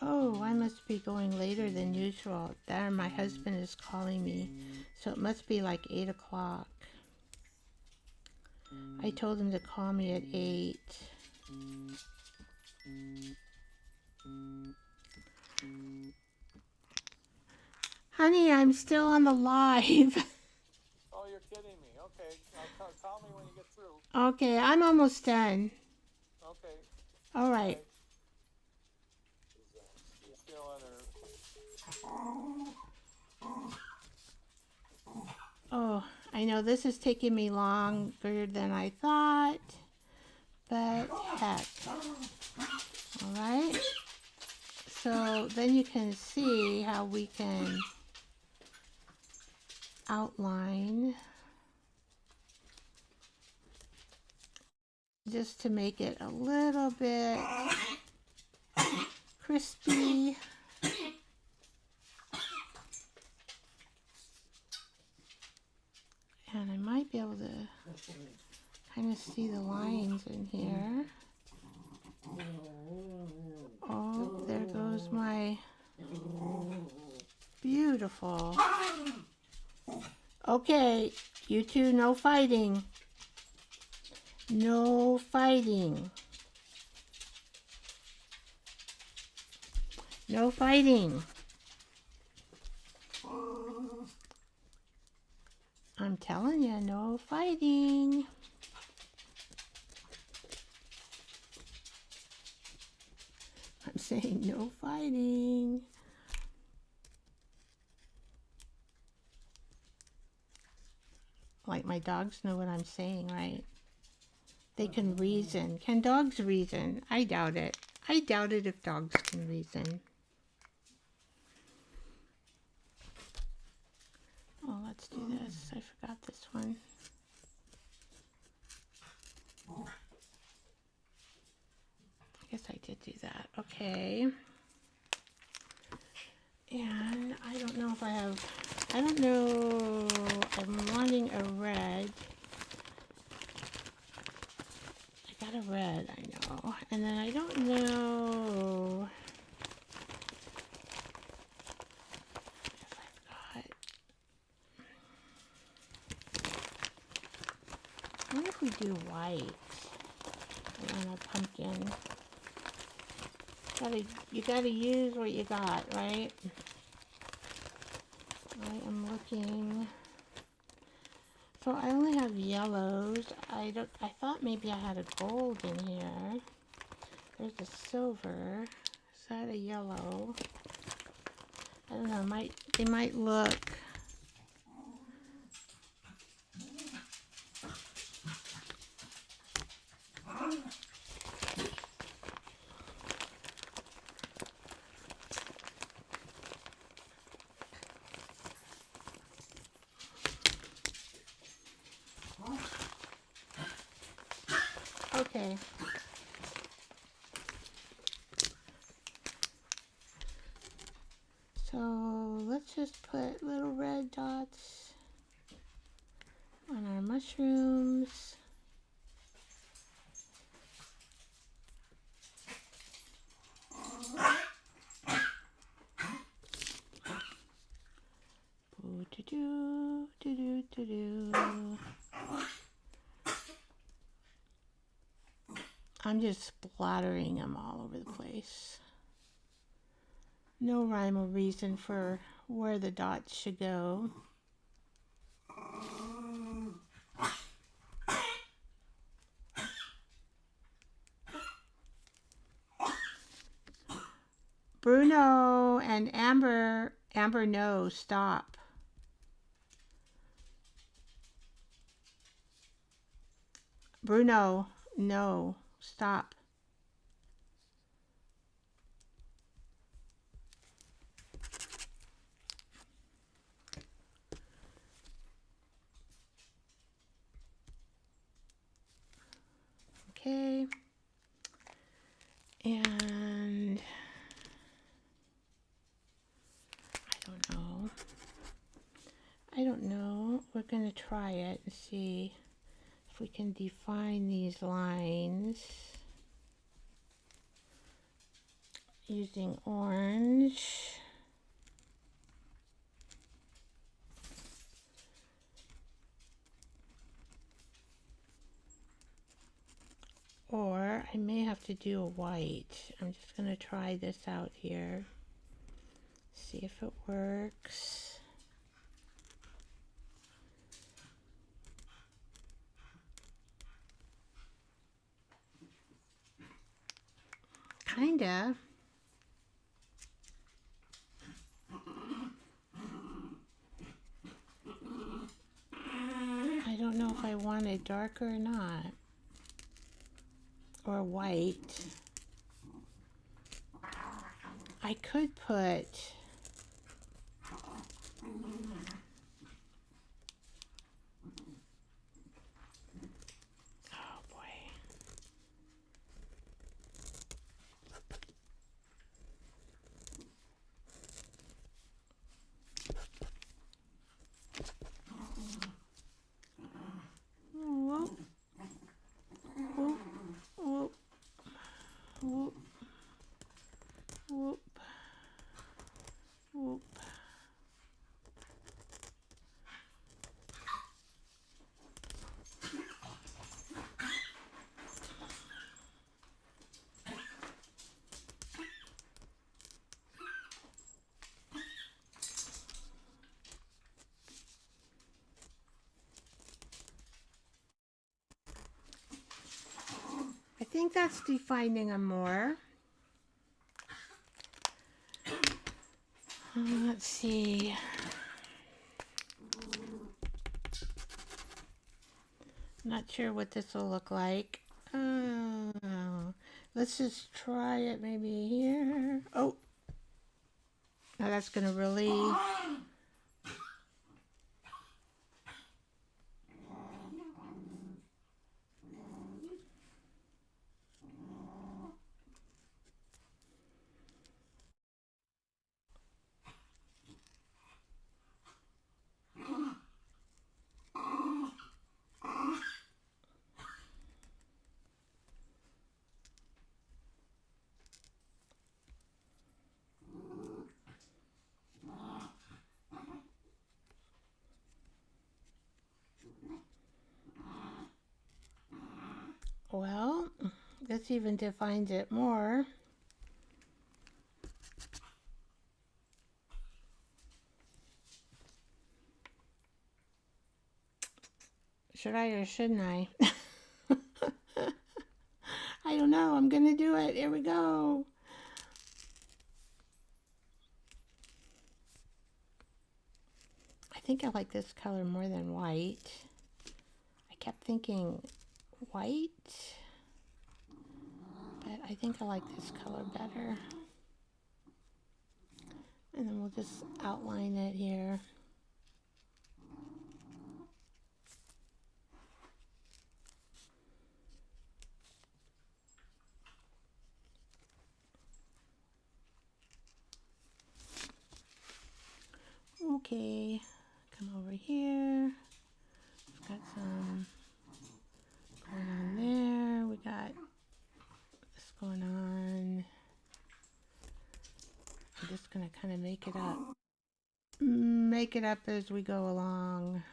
Oh, I must be going later than usual. There, my husband is calling me. So it must be like 8 o'clock. I told him to call me at 8. Honey, I'm still on the live. Oh, you're kidding me. Okay, call me when you get through. Okay, I'm almost done. Okay. All right. Still on her. Oh, I know this is taking me longer than I thought, but heck. All right. So then you can see how we can outline just to make it a little bit crispy. And I might be able to kind of see the lines in here. Oh, there goes my beautiful. Okay, you two, no fighting. No fighting. No fighting. I'm telling you, no fighting. I'm saying no fighting. Like my dogs know what I'm saying, right? They can reason. Can dogs reason? I doubt it. I doubt it if dogs can reason. Oh, let's do this. I forgot this one. I guess I did do that. Okay. And I don't know if I have, I don't know, I'm wanting a red. I got a red, I know. And then I don't know if I've got, I wonder if we do white on a pumpkin. You gotta use what you got, right? I am looking. So I only have yellows. I thought maybe I had a gold in here. There's a silver. Is that a yellow? I don't know. They might look. Okay. So let's just put little red dots on our mushrooms. I'm just splattering them all over the place. No rhyme or reason for where the dots should go. Bruno and Amber, no, stop. Bruno, no, stop. Okay. And I don't know. We're going to try it and see if we can define these lines using orange. Or I may have to do a white. I'm just going to try this out here. See if it works. Kinda. I don't know if I want it darker or not. Or white. I could put whoop, whoop, whoop, whoop, whoop, whoop. I think that's defining them more. Let's see. Not sure what this will look like. Let's just try it maybe here. Oh, now that's going to really... Well, this even defines it more. Should I or shouldn't I? I don't know. I'm going to do it. Here we go. I think I like this color more than white. I kept thinking white, but I think I like this color better. And then we'll just outline it here. Okay, come over here. We've got some going on there. We got this going on. I'm just going to kind of make it up. Make it up as we go along.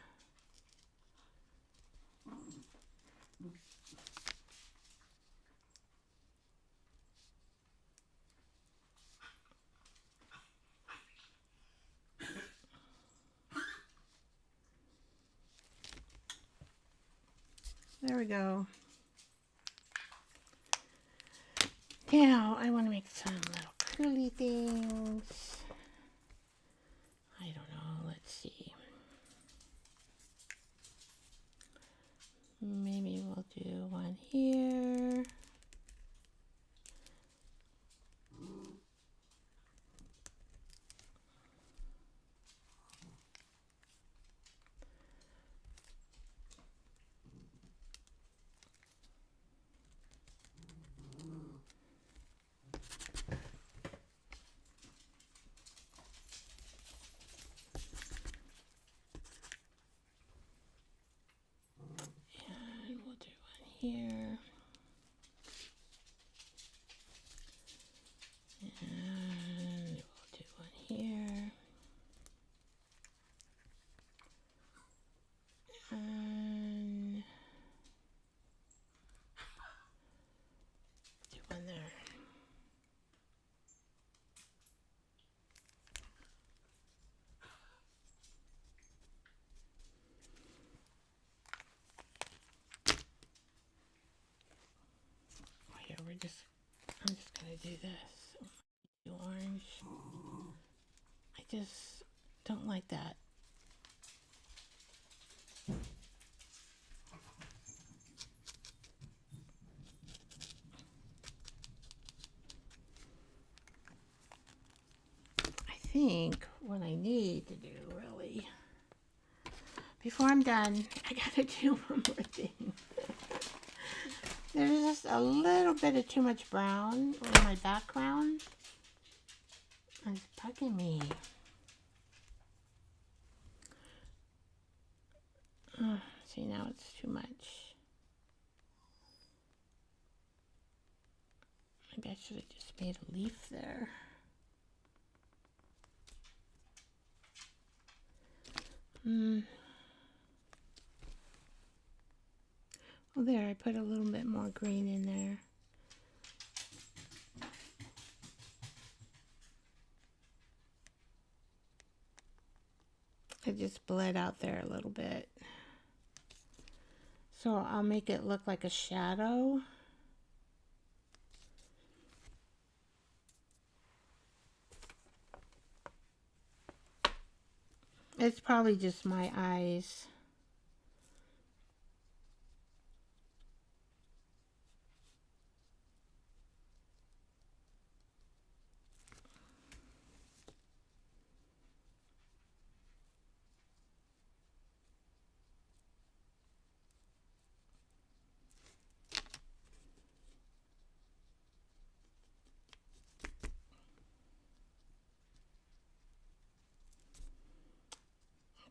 There we go. Now I want to make some little curly things. I don't know. Let's see. Maybe we'll do one here. And we'll do one here. And we'll do one here. And do one there. Here, I'm just gonna do this. Do orange. I just don't like that. I think what I need to do really, before I'm done, I gotta do one more thing. There's just a little bit of too much brown in my background. It's bugging me. See, now it's too much. Maybe I should have just made a leaf there. Well, there, I put a little bit more green in there. It just bled out there a little bit. So I'll make it look like a shadow. It's probably just my eyes.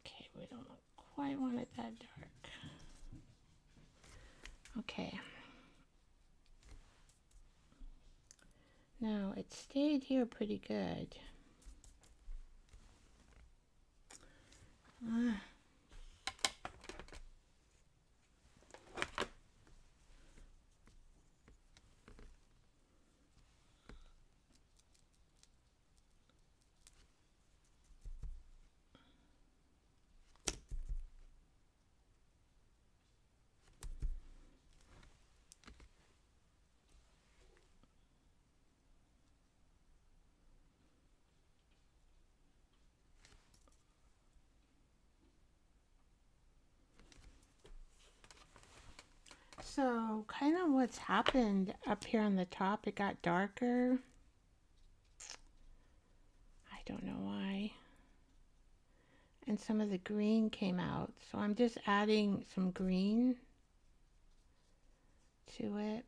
Okay, we don't quite want it that dark. Okay. Now, it stayed here pretty good. So kind of what's happened up here on the top, it got darker. I don't know why. And some of the green came out. So I'm just adding some green to it.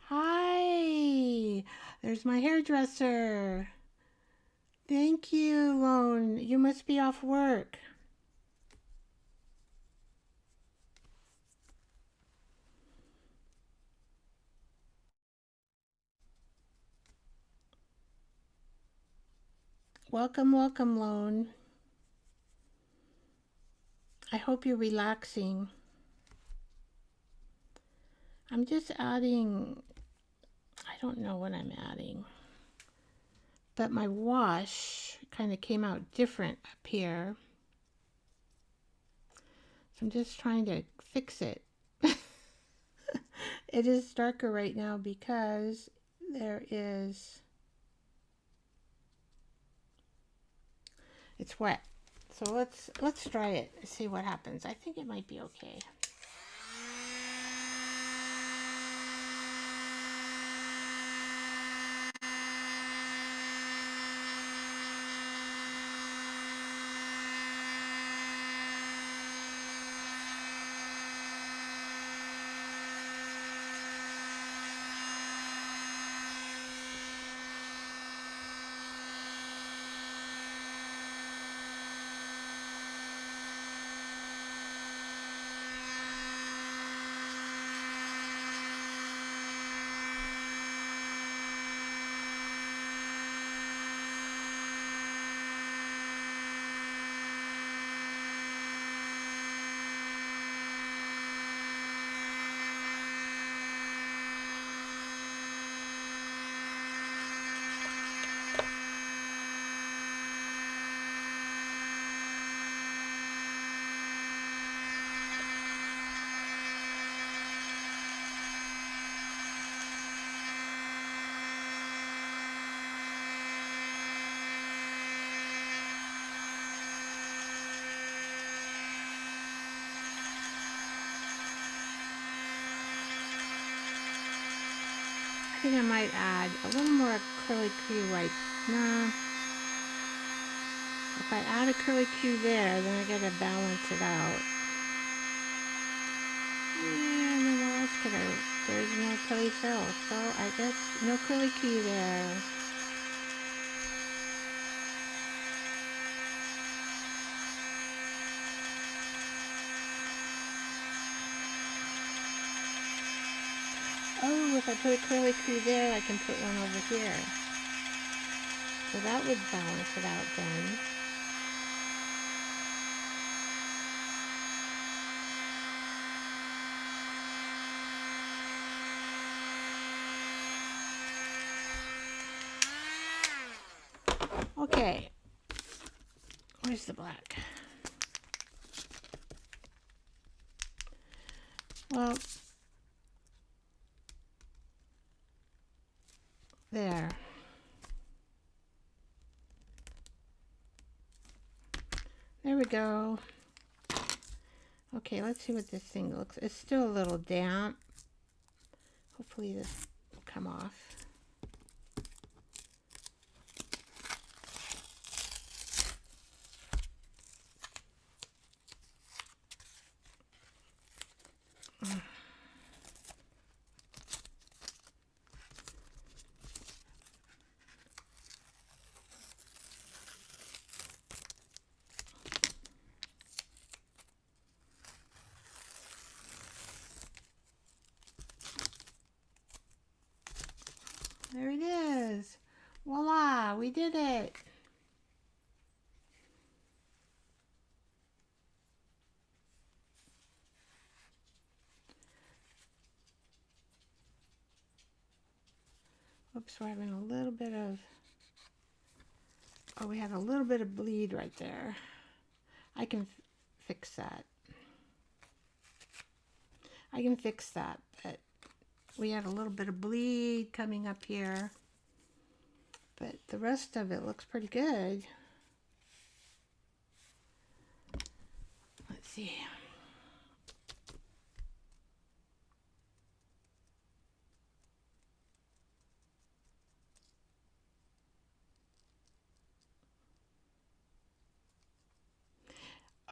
Hi! There's my hairdresser. Thank you, Lone. You must be off work. Welcome, welcome, Lone. I hope you're relaxing. I'm just adding, I don't know what I'm adding, but my wash kind of came out different up here. So I'm just trying to fix it. It is darker right now because there is, it's wet. So let's try it and see what happens. I think it might be okay. I think I might add a little more acrylic hue right. Nah. If I add acrylic hue there, then I gotta balance it out. And then what else could I? There's no place else, so I guess no acrylic hue there. Oh, if I put acrylic hue there, I can put one over here. So that would balance it out then. Okay. Where's the black? Well, there. There we go. Okay, let's see what this thing looks. It's still a little damp. Hopefully this will come off. There it is. Voila, we did it. Oops, we're having a little bit of, oh, we had a little bit of bleed right there. I can fix that. I can fix that, but we had a little bit of bleed coming up here. But the rest of it looks pretty good. Let's see.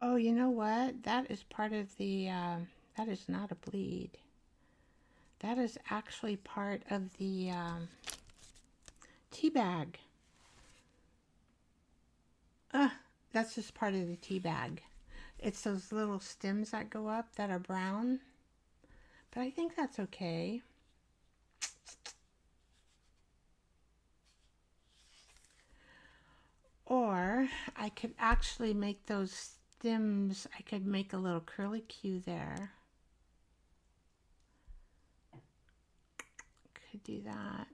Oh, you know what? That is part of the, that is not a bleed. That is actually part of the tea bag. That's just part of the tea bag. It's those little stems that go up that are brown. But I think that's okay. Or I could actually make those stems, I could make a little curly Q there. Could do that.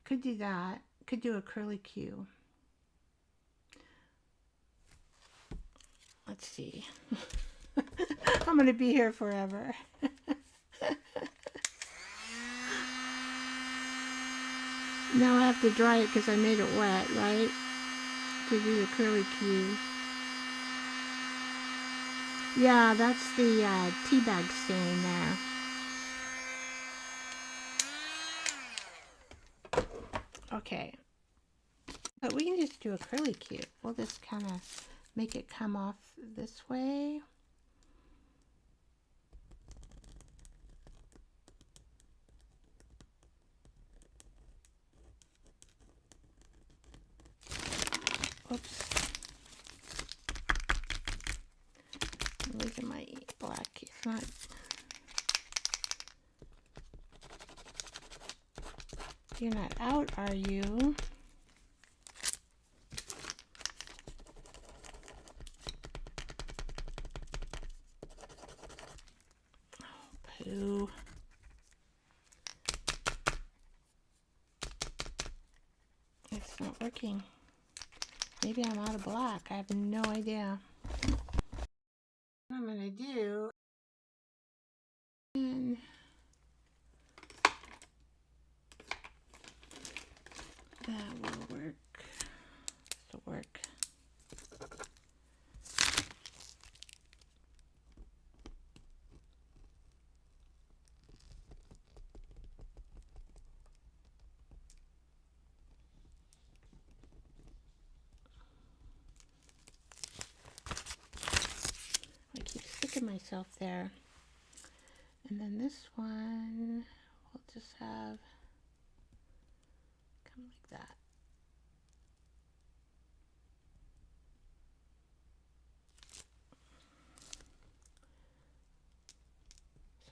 Could do that. Could do a curly Q. Let's see. I'm going to be here forever. Now I have to dry it because I made it wet, right? To do the curly Q. Yeah, that's the tea bag stain there. Okay. But we can just do a curly Q. We'll just kind of make it come off this way. Oops. I'm losing my black. It's not. You're not out, are you? Oh, poo. It's not working. Maybe I'm out of black. I have no idea. What I'm going to do, and that will work. This will work. I keep sticking myself there. And then this one, we'll just have come like that.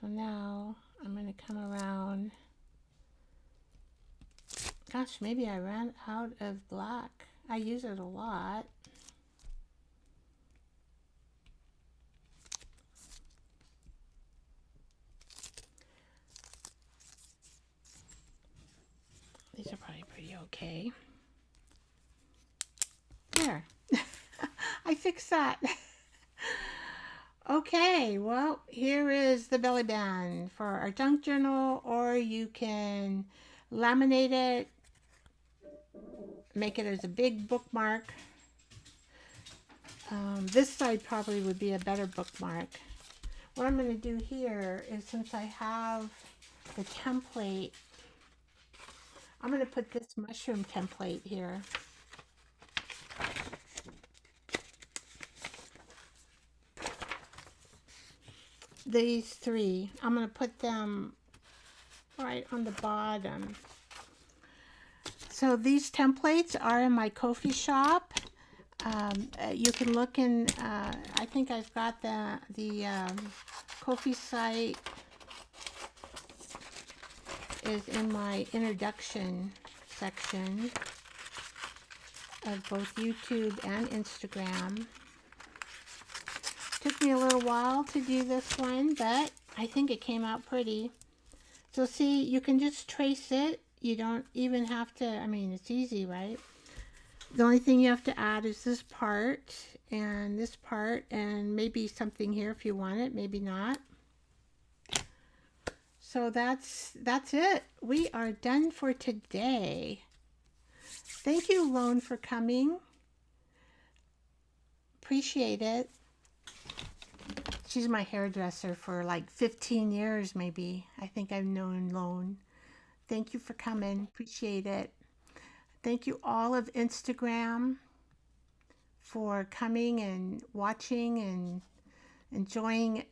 So now I'm going to come around. Gosh, maybe I ran out of black. I use it a lot. These are probably pretty okay. There. I fixed that. Okay, well, here is the belly band for our junk journal, or you can laminate it, make it as a big bookmark. This side probably would be a better bookmark. What I'm going to do here is, since I have the template, I'm going to put this mushroom template here. These three, I'm going to put them right on the bottom. So these templates are in my Ko-fi shop. You can look in, I think I've got the Ko-fi site is in my introduction section of both YouTube and Instagram. Took me a little while to do this one, but I think it came out pretty. So see, you can just trace it. You don't even have to, I mean, it's easy, right? The only thing you have to add is this part, and maybe something here if you want it, maybe not. So that's it. We are done for today. Thank you, Lone, for coming. Appreciate it. She's my hairdresser for like 15 years, maybe. I think I've known Lone. Thank you for coming. Appreciate it. Thank you all of Instagram. for coming and watching and enjoying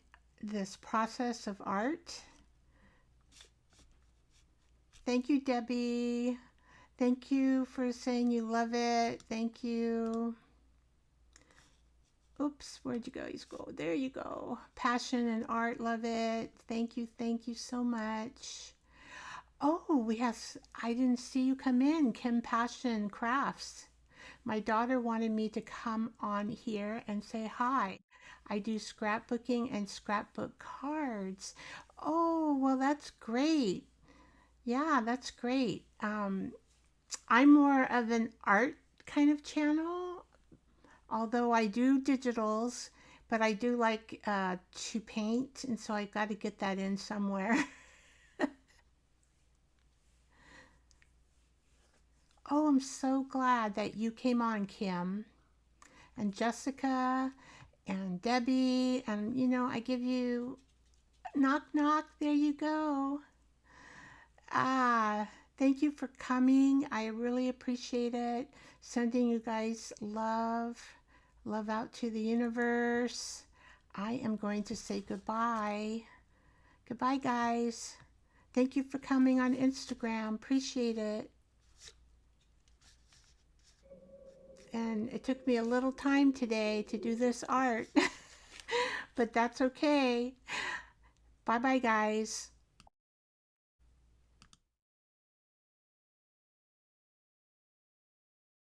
this process of art. Thank you, Debbie. Thank you for saying you love it. Thank you. Oops, where'd you go? You go. There you go. Passion and art, love it. Thank you so much. Oh, I didn't see you come in. Kim Passion Crafts. My daughter wanted me to come on here and say hi. I do scrapbooking and scrapbook cards. Oh, well, that's great. Yeah, that's great. I'm more of an art kind of channel, although I do digitals, but I do like to paint, and so I got to get that in somewhere. Oh, I'm so glad that you came on, Kim, and Jessica, and Debbie, and I give you knock knock. There you go. Ah, thank you for coming. I really appreciate it. Sending you guys love out to the universe. I am going to say goodbye. Goodbye, guys. Thank you for coming on Instagram. Appreciate it. And it took me a little time today to do this art, but that's okay. Bye bye, guys.